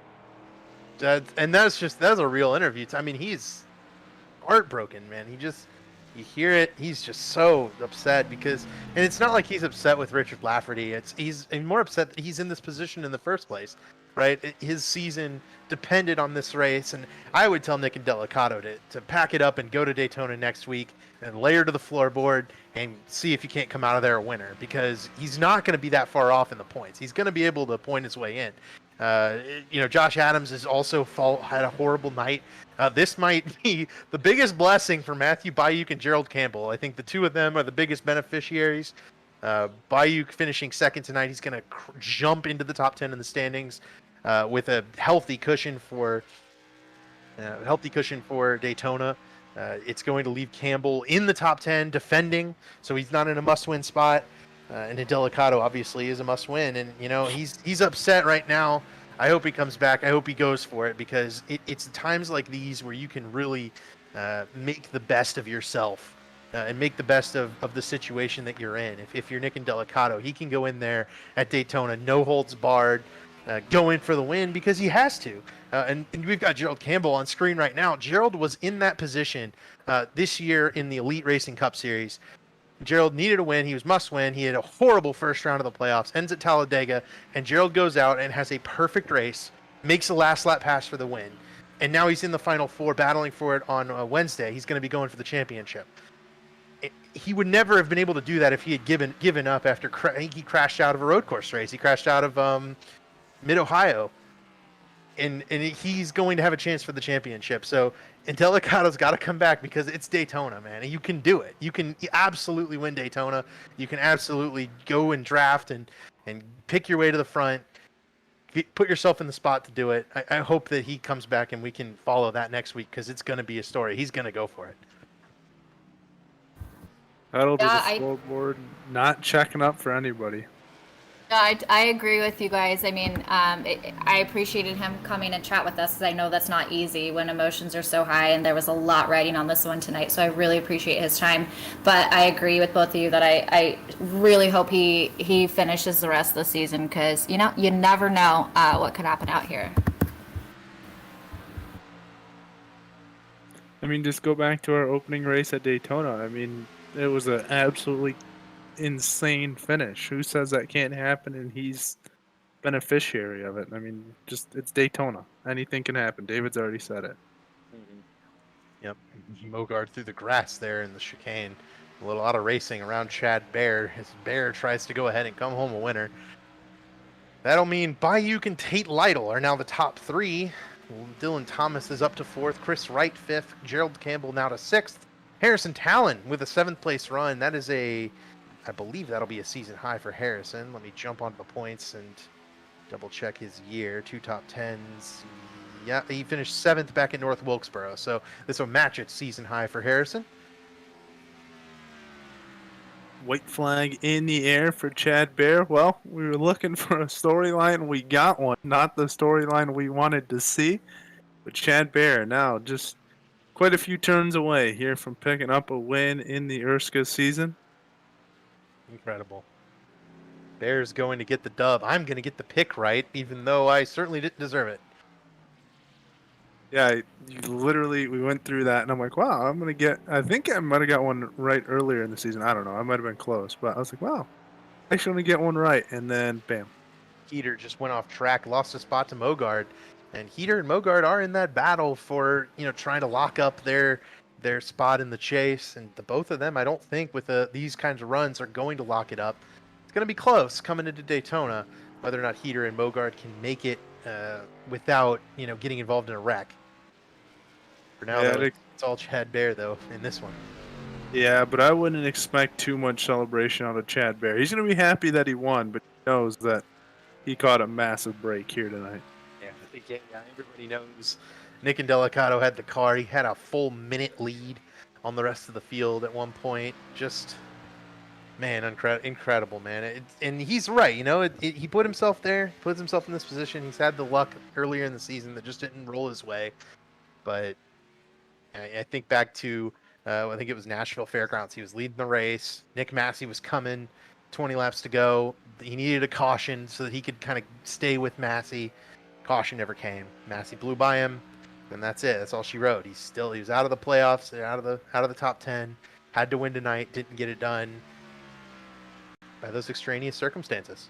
That's a real interview. I mean, he's heartbroken, man. You hear it. He's just so upset and it's not like he's upset with Richard Lafferty. He's more upset that he's in this position in the first place, right? His season depended on this race, and I would tell Nick and Delicado to pack it up and go to Daytona next week and layer to the floorboard and see if you can't come out of there a winner, because he's not going to be that far off in the points. He's going to be able to point his way in. Josh Adams has also had a horrible night. This might be the biggest blessing for Matthew Bayuk and Gerald Campbell. I think the 2 of them are the biggest beneficiaries. Bayuk finishing second tonight. He's going to jump into the top 10 in the standings with a healthy cushion for Daytona. It's going to leave Campbell in the top 10 defending, so he's not in a must-win spot. And Delicado obviously is a must-win, and he's upset right now. I hope he comes back. I hope he goes for it, because it's times like these where you can really make the best of yourself and make the best of the situation that you're in. If you're Nick and Delicado, he can go in there at Daytona, no holds barred, go in for the win because he has to. And we've got Gerald Campbell on screen right now. Gerald was in that position this year in the Elite Racing Cup Series. Gerald needed a win. He was must win. He had a horrible first round of the playoffs, ends at Talladega, and Gerald goes out and has a perfect race, makes a last lap pass for the win. And now he's in the Final 4 battling for it on Wednesday. He's going to be going for the championship. He would never have been able to do that if he had given up after he crashed out of a road course race. He crashed out of Mid-Ohio. And he's going to have a chance for the championship. So Delicado's got to come back, because it's Daytona, man. And you can do it. You can absolutely win Daytona. You can absolutely go and draft and pick your way to the front. Put yourself in the spot to do it. I hope that he comes back and we can follow that next week, because it's going to be a story. He's going to go for it. That'll be the scoreboard, not checking up for anybody. I agree with you guys. I mean, I appreciated him coming and chat with us, because I know that's not easy when emotions are so high, and there was a lot riding on this one tonight, so I really appreciate his time. But I agree with both of you that I really hope he finishes the rest of the season, because, you never know what could happen out here. I mean, just go back to our opening race at Daytona. I mean, it was an absolutely insane finish. Who says that can't happen? And he's beneficiary of it. I mean, it's Daytona. Anything can happen. David's already said it. Yep. Mogard through the grass there in the chicane. A lot of racing around Chad Baer as Baer tries to go ahead and come home a winner. That'll mean Bayuk and Tate Lytle are now the top 3. Dylan Thomas is up to 4th. Chris Wright 5th. Gerald Campbell now to 6th. Harrison Talon with a 7th place run. That is I believe that'll be a season high for Harrison. Let me jump onto the points and double check his year. 2 top 10s. Yeah, he finished 7th back in North Wilkesboro. So this will match its season high for Harrison. White flag in the air for Chad Baer. Well, we were looking for a storyline. We got one. Not the storyline we wanted to see. But Chad Baer now just quite a few turns away here from picking up a win in the Erskine season. Incredible. Bears going to get the dub. I'm going to get the pick right, even though I certainly didn't deserve it. Yeah, we went through that, and I'm like, wow, I think I might have got one right earlier in the season. I don't know. I might have been close, but I was like, wow, I should only get one right. And then, bam. Heater just went off track, lost a spot to Mogard. And Heater and Mogard are in that battle for, trying to lock up their spot in the chase. And the both of them, I don't think, with these kinds of runs, are going to lock it up. It's going to be close coming into Daytona, whether or not Heater and Mogard can make it without, getting involved in a wreck. For now, Yeah, though, it's all Chad Bear, though, in this one. Yeah, but I wouldn't expect too much celebration out of Chad Bear. He's going to be happy that he won, but he knows that he caught a massive break here tonight. Yeah, I think everybody knows Nick and Delicato had the car. He had a full minute lead on the rest of the field at one point. Just, man, incredible, man. And he's right, he put himself there, puts himself in this position. He's had the luck earlier in the season that just didn't roll his way. But I think back to, I think it was Nashville Fairgrounds. He was leading the race. Nick Massey was coming, 20 laps to go. He needed a caution so that he could kind of stay with Massey. Caution never came. Massey blew by him, and that's it. That's all she wrote. He was out of the playoffs, out of the top 10. Had to win tonight. Didn't get it done by those extraneous circumstances.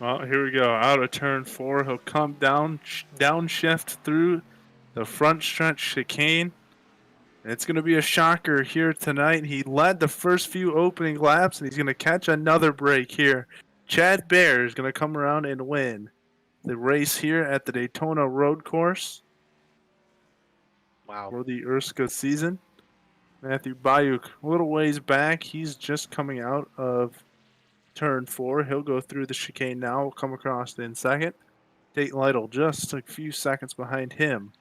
Well, here we go. Out of turn 4, he'll come downshift through the front stretch chicane. It's going to be a shocker here tonight. He led the first few opening laps, and he's going to catch another break here. Chad Bear is going to come around and win the race here at the Daytona Road Course. Wow. For the Erska season. Matthew Bayuk, a little ways back. He's just coming out of turn 4. He'll go through the chicane now. We'll come across in second. Tate Lytle just a few seconds behind him.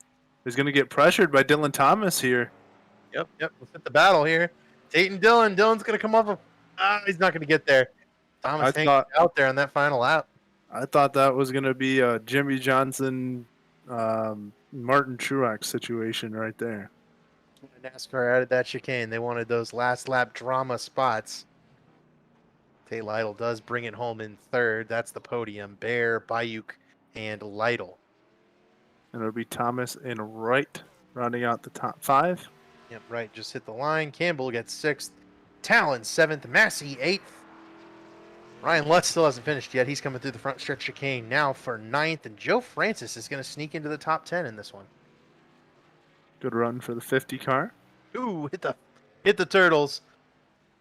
He's going to get pressured by Dylan Thomas here. Yep. Let's hit the battle here. Tate and Dylan. Dylan's going to come up. He's not going to get there. Thomas hanging out there on that final lap. I thought that was going to be a Jimmy Johnson, Martin Truex situation right there. When NASCAR added that chicane, they wanted those last lap drama spots. Tate Lytle does bring it home in third. That's the podium. Bear, Bayuk, and Lytle. And it'll be Thomas and Wright rounding out the top 5. Yep, Wright just hit the line. Campbell gets 6th. Talon 7th. Massey 8th. Ryan Lutz still hasn't finished yet. He's coming through the front stretch chicane now for 9th. And Joe Francis is going to sneak into the top 10 in this one. Good run for the 50 car. Ooh, hit the turtles.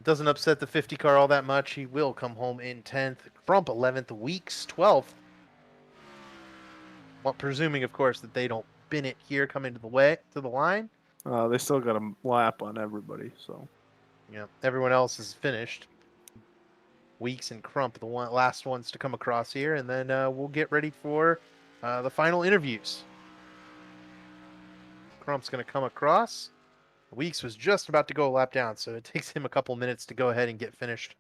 Doesn't upset the 50 car all that much. He will come home in 10th. Crump 11th. Weeks 12th. Well, presuming, of course, that they don't bin it here coming to the line. They still got a lap on everybody, so. Yeah, everyone else is finished. Weeks and Crump, the last ones to come across here, and then we'll get ready for the final interviews. Crump's going to come across. Weeks was just about to go a lap down, so it takes him a couple minutes to go ahead and get finished.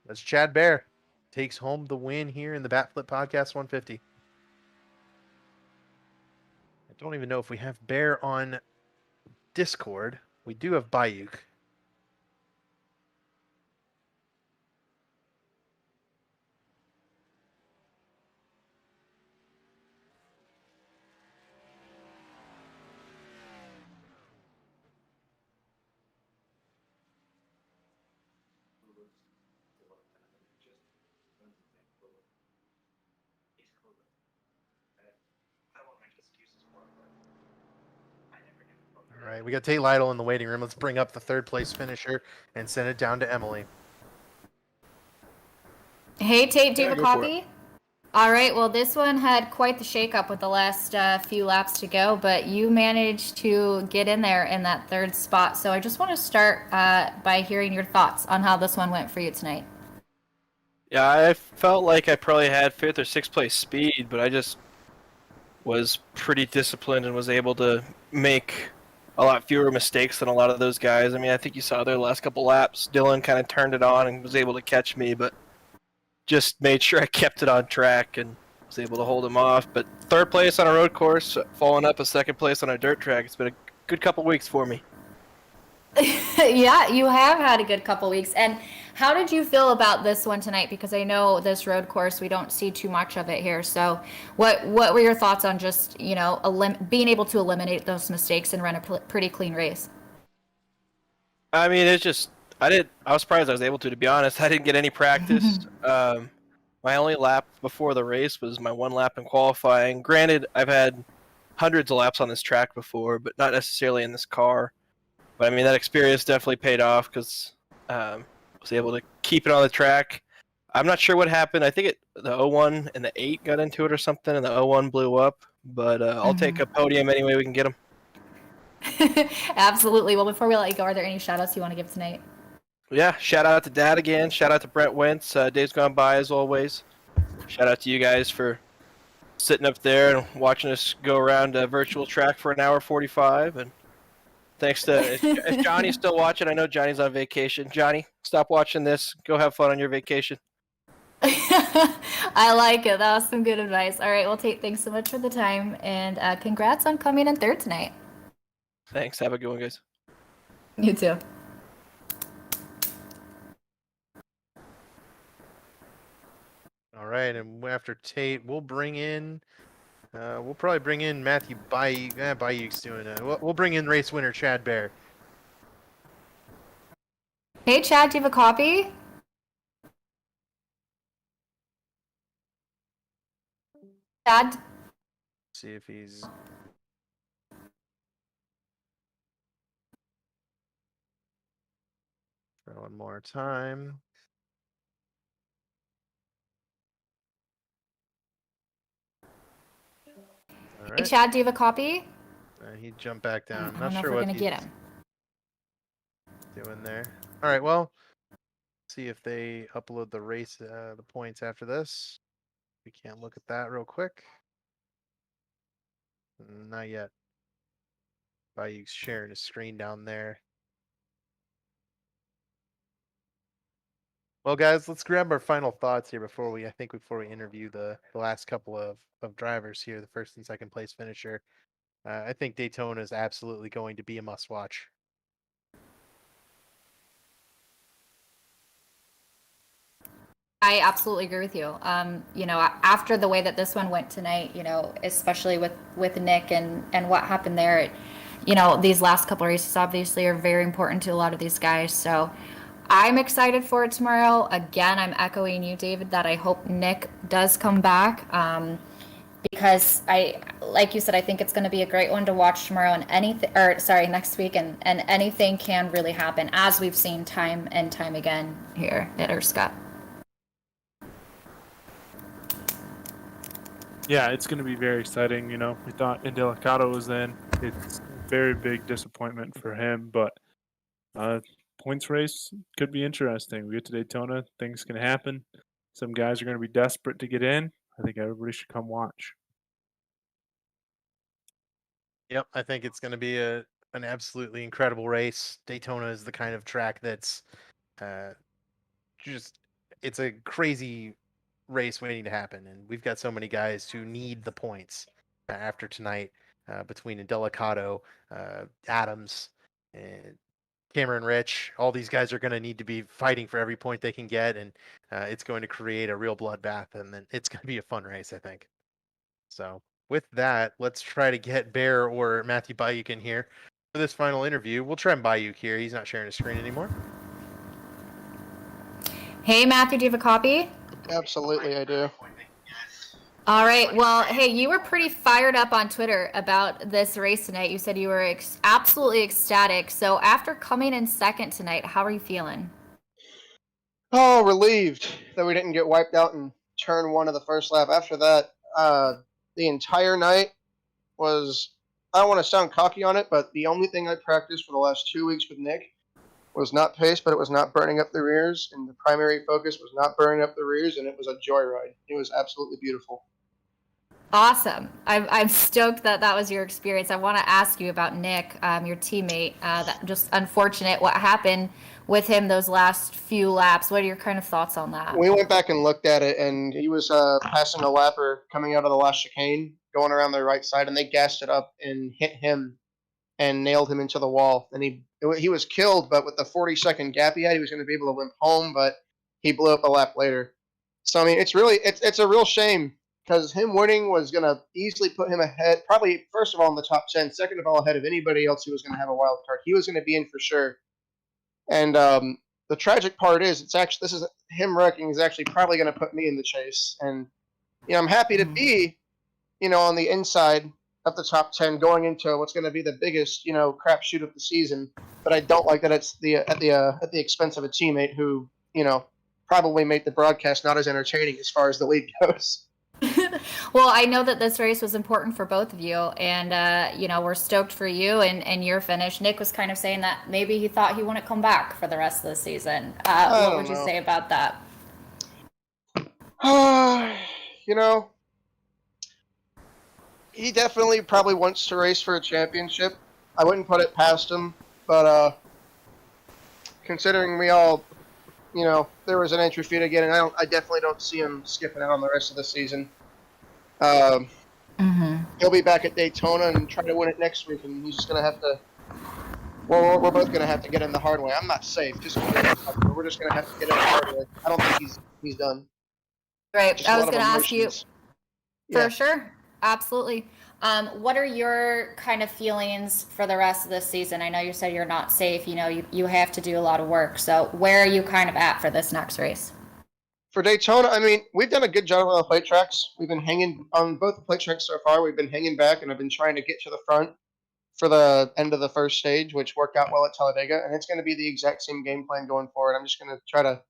As Chad Bear takes home the win here in the Batflip Podcast 150. I don't even know if we have Bear on Discord. We do have Bayuk. All right, we got Tate Lytle in the waiting room. Let's bring up the third place finisher and send it down to Emily. Hey, Tate, do you have a copy? All right, well, this one had quite the shakeup with the last few laps to go, but you managed to get in there in that third spot. So I just want to start by hearing your thoughts on how this one went for you tonight. Yeah, I felt like I probably had 5th or 6th place speed, but I just was pretty disciplined and was able to make a lot fewer mistakes than a lot of those guys. I mean, I think you saw their last couple laps. Dylan kind of turned it on and was able to catch me, but just made sure I kept it on track and was able to hold him off. But 3rd place on a road course, following up a 2nd place on a dirt track. It's been a good couple weeks for me. Yeah, you have had a good couple weeks. And How did you feel about this one tonight? Because I know this road course, we don't see too much of it here. So what were your thoughts on just, being able to eliminate those mistakes and run a pretty clean race? I mean, it's just I was surprised I was able to be honest. I didn't get any practice. My only lap before the race was my one lap in qualifying. Granted, I've had hundreds of laps on this track before, but not necessarily in this car. But I mean, that experience definitely paid off because I was able to keep it on the track. I'm not sure what happened. I think the 01 and the 8 got into it or something, and the 01 blew up. But I'll take a podium any way we can get them. Absolutely. Well, before we let you go, are there any shout outs you want to give tonight? Yeah, shout out to Dad again. Shout out to Brent Wentz. Days gone by as always. Shout out to you guys for sitting up there and watching us go around a virtual track for an hour 45. And thanks to if Johnny's still watching, I know Johnny's on vacation. Johnny, stop watching this. Go have fun on your vacation. I like it. That was some good advice. All right. Well, Tate, thanks so much for the time, and congrats on coming in third tonight. Thanks. Have a good one, guys. You too. All right, and after Tate, we'll bring in. We'll probably bring in Matthew Bayuk. Bayuk's doing it. We'll bring in race winner Chad Bear. Hey, Chad, do you have a copy? Chad? See if he's. For one more time. All right. Hey, Chad, do you have a copy? He jumped back down. I don't Not know sure if we're what gonna he's get him. doing there. All right, well, see if they upload the race, the points after this. We can't look at that real quick. Not yet. Bayou's sharing his screen down there. Well, guys, let's grab our final thoughts here before we interview the last couple of drivers here, the first and second place finisher. I think Daytona is absolutely going to be a must watch. I absolutely agree with you. After the way that this one went tonight, especially with Nick and what happened there, these last couple of races obviously are very important to a lot of these guys. So I'm excited for it tomorrow. Again, I'm echoing you, David, that I hope Nick does come back. Because like you said, I think it's going to be a great one to watch tomorrow, and next week, and anything can really happen, as we've seen time and time again here at ERSCA. Yeah, it's going to be very exciting. We thought Indelicato was in. It's a very big disappointment for him, but points race could be interesting. We get to Daytona, things can happen. Some guys are going to be desperate to get in. I think everybody should come watch. Yep, I think it's going to be an absolutely incredible race. Daytona is the kind of track that's it's a crazy race waiting to happen, and we've got so many guys who need the points after tonight between Indelicato, Adams, and Cameron Rich. All these guys are going to need to be fighting for every point they can get, and it's going to create a real bloodbath, and then it's going to be a fun race, I think. So with that, let's try to get Bear or Matthew Bayuk in here for this final interview. We'll try and Bayuk here. He's not sharing his screen anymore. Hey, Matthew, do you have a copy? Absolutely, I do. All right. Well, hey, you were pretty fired up on Twitter about this race tonight. You said you were absolutely ecstatic. So after coming in second tonight, how are you feeling? Oh, relieved that we didn't get wiped out in turn one of the first lap. After that, the entire night was, I don't want to sound cocky on it, but the only thing I practiced for the last 2 weeks with Nick was not pace, but it was not burning up the rears, and the primary focus was not burning up the rears, and it was a joyride. It was absolutely beautiful. Awesome. I'm stoked that was your experience. I want to ask you about Nick, your teammate. That just unfortunate what happened with him those last few laps. What are your kind of thoughts on that? We went back and looked at it, and he was passing a lapper coming out of the last chicane, going around the right side, and they gassed it up and hit him and nailed him into the wall. And it He was killed, but with the 40-second gap he had, he was going to be able to limp home, but he blew up a lap later. So I mean, it's a real shame because him winning was going to easily put him ahead, probably first of all in the top 10, second of all ahead of anybody else who was going to have a wild card. He was going to be in for sure. And the tragic part is, him wrecking is actually probably going to put me in the chase. And I'm happy to be, on the inside of the top 10 going into what's going to be the biggest, crapshoot of the season. But I don't like that it's at the expense of a teammate who, probably made the broadcast not as entertaining as far as the lead goes. Well, I know that this race was important for both of you, and we're stoked for you and your finish. Nick was kind of saying that maybe he thought he wouldn't come back for the rest of the season. What would you say about that? He definitely probably wants to race for a championship. I wouldn't put it past him, but considering we all, there was an entry fee to get in, I definitely don't see him skipping out on the rest of the season. He'll be back at Daytona and try to win it next week, and he's just gonna have to. Well, we're both gonna have to get in the hard way. I'm not safe. We're just gonna have to get in the hard way. I don't think he's done. Right. Just I was gonna ask you. Yeah. For sure. Absolutely. What are your kind of feelings for the rest of this season? I know you said you're not safe. You have to do a lot of work. So where are you kind of at for this next race? For Daytona, I mean, we've done a good job on the plate tracks. We've been hanging on both the plate tracks so far. We've been hanging back, and I've been trying to get to the front for the end of the first stage, which worked out well at Talladega. And it's going to be the exact same game plan going forward. I'm just going to try to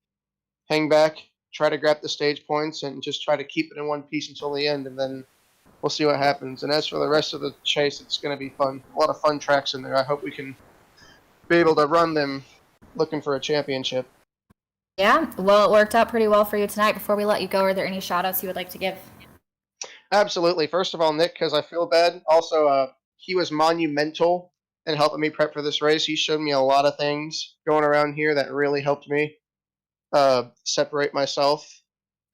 hang back, try to grab the stage points, and just try to keep it in one piece until the end, and then we'll see what happens. And as for the rest of the chase, it's going to be fun. A lot of fun tracks in there. I hope we can be able to run them looking for a championship. Yeah, well, it worked out pretty well for you tonight. Before we let you go, are there any shout-outs you would like to give? Absolutely. First of all, Nick, because I feel bad. Also, he was monumental in helping me prep for this race. He showed me a lot of things going around here that really helped me separate myself,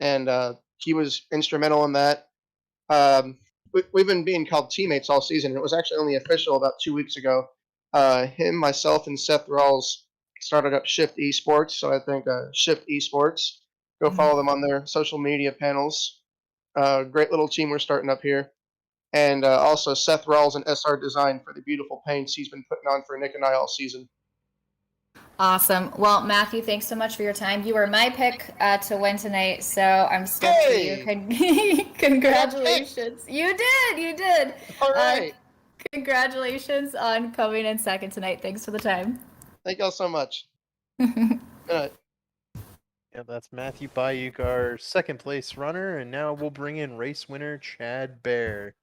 and he was instrumental in that. We've been being called teammates all season. It was actually only official about 2 weeks ago. Him, myself, and Seth Rawls started up Shift Esports, so I think Shift Esports. Go follow them on their social media panels. Great little team we're starting up here. And also Seth Rawls and SR Design for the beautiful paints he's been putting on for Nick and I all season. Awesome. Well, Matthew, thanks so much for your time. You were my pick to win tonight, so I'm stoked for you. Congratulations. You did. All right. Congratulations on coming in second tonight. Thanks for the time. Thank y'all so much. Good night. Yeah, that's Matthew Bayuk, our second place runner, and now we'll bring in race winner Chad Bear.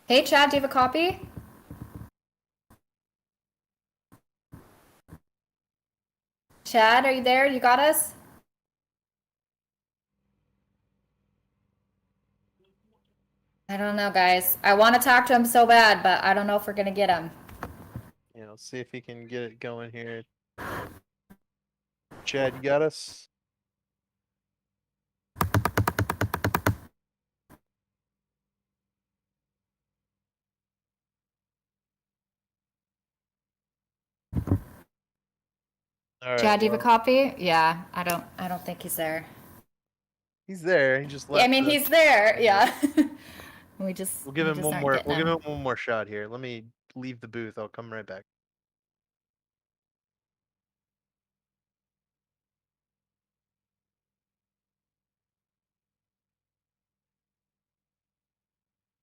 Hey, Chad, do you have a copy? Chad, are you there? You got us? I don't know, guys. I want to talk to him so bad, but I don't know if we're going to get him. Yeah, let's see if he can get it going here. Chad, you got us? All right, Chad, do you have a copy? Yeah, I don't think he's there. He's there. He just left. Yeah, I mean, he's there. Yeah. We'll give him one more. We'll give him one more shot here. Let me leave the booth. I'll come right back.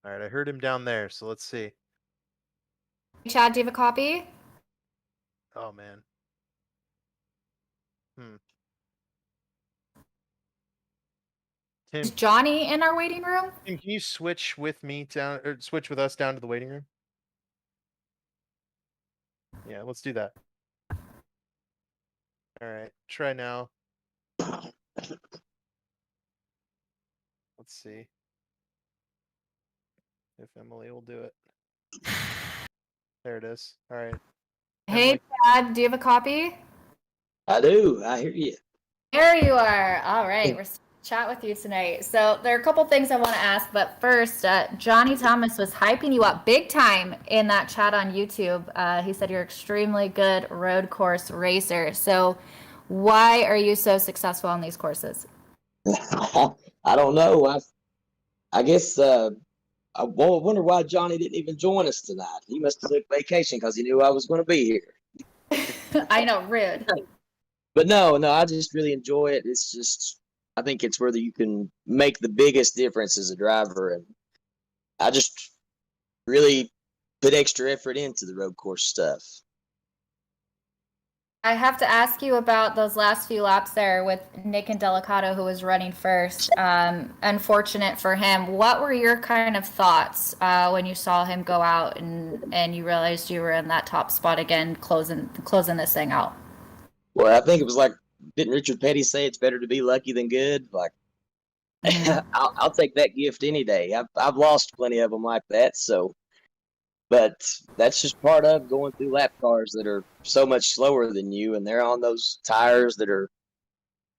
All right, I heard him down there, so let's see. Chad, do you have a copy? Oh man. Tim, Is Johnny in our waiting room? Tim, can you switch with me down, or switch with us down to the waiting room? Yeah, let's do that. All right, try now. Let's see if Emily will do it. There it is. All right. Hey, Emily. Chad, do you have a copy? I do. I hear you. There you are. All right. We're chat with you tonight. So there are a couple things I want to ask, but first, Johnny Thomas was hyping you up big time in that chat on YouTube. He said you're extremely good road course racer. So why are you so successful on these courses? I don't know. I guess I wonder why Johnny didn't even join us tonight. He must have took vacation because he knew I was going to be here. I know, rude. But no, I just really enjoy it. It's just, I think it's where you can make the biggest difference as a driver. And I just really put extra effort into the road course stuff. I have to ask you about those last few laps there with Nick and Delicato, who was running first. Unfortunate for him. What were your kind of thoughts when you saw him go out and you realized you were in that top spot again, closing this thing out? Well, I think it was like, didn't Richard Petty say it's better to be lucky than good? Like, I'll take that gift any day. I've lost plenty of them like that, so. But that's just part of going through lap cars that are so much slower than you, and they're on those tires that are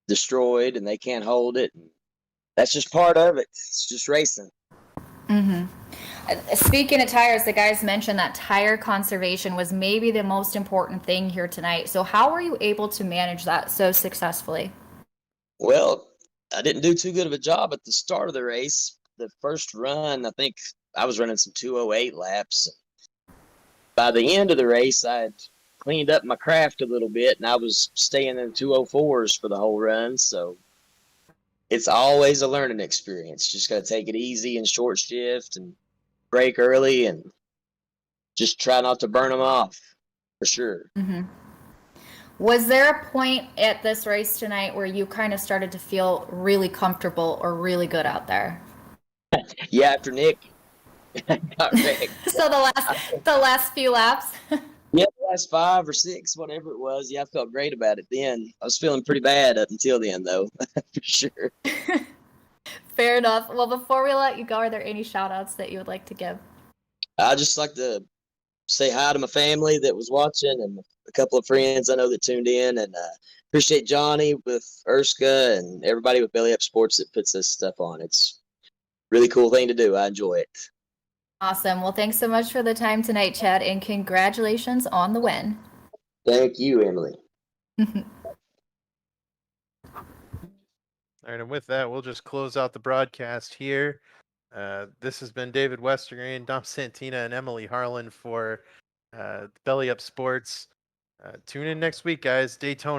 destroyed and they can't hold it. That's just part of it. It's just racing. Mm-hmm. Speaking of tires, the guys mentioned that tire conservation was maybe the most important thing here tonight. So how were you able to manage that so successfully? Well, I didn't do too good of a job at the start of the race. The first run, I think I was running some 208 laps. By the end of the race, I had cleaned up my craft a little bit, and I was staying in 204s for the whole run. So it's always a learning experience. Just got to take it easy and short shift and brake early and just try not to burn them off, for sure. Mm-hmm. Was there a point at this race tonight where you kind of started to feel really comfortable or really good out there? Yeah, after Nick got wrecked. So the last few laps? Yeah, the last 5 or 6, whatever it was. Yeah, I felt great about it then. I was feeling pretty bad up until then, though, for sure. Fair enough. Well, before we let you go, are there any shout outs that you would like to give? I just like to say hi to my family that was watching and a couple of friends I know that tuned in, and appreciate Johnny with Erska and everybody with Belly Up Sports that puts this stuff on. It's a really cool thing to do. I enjoy it. Awesome. Well, thanks so much for the time tonight, Chad, and congratulations on the win. Thank you, Emily. All right, and with that, we'll just close out the broadcast here. This has been David Westergreen, Dom Santina, and Emily Harlan for Belly Up Sports. Tune in next week, guys. Daytona.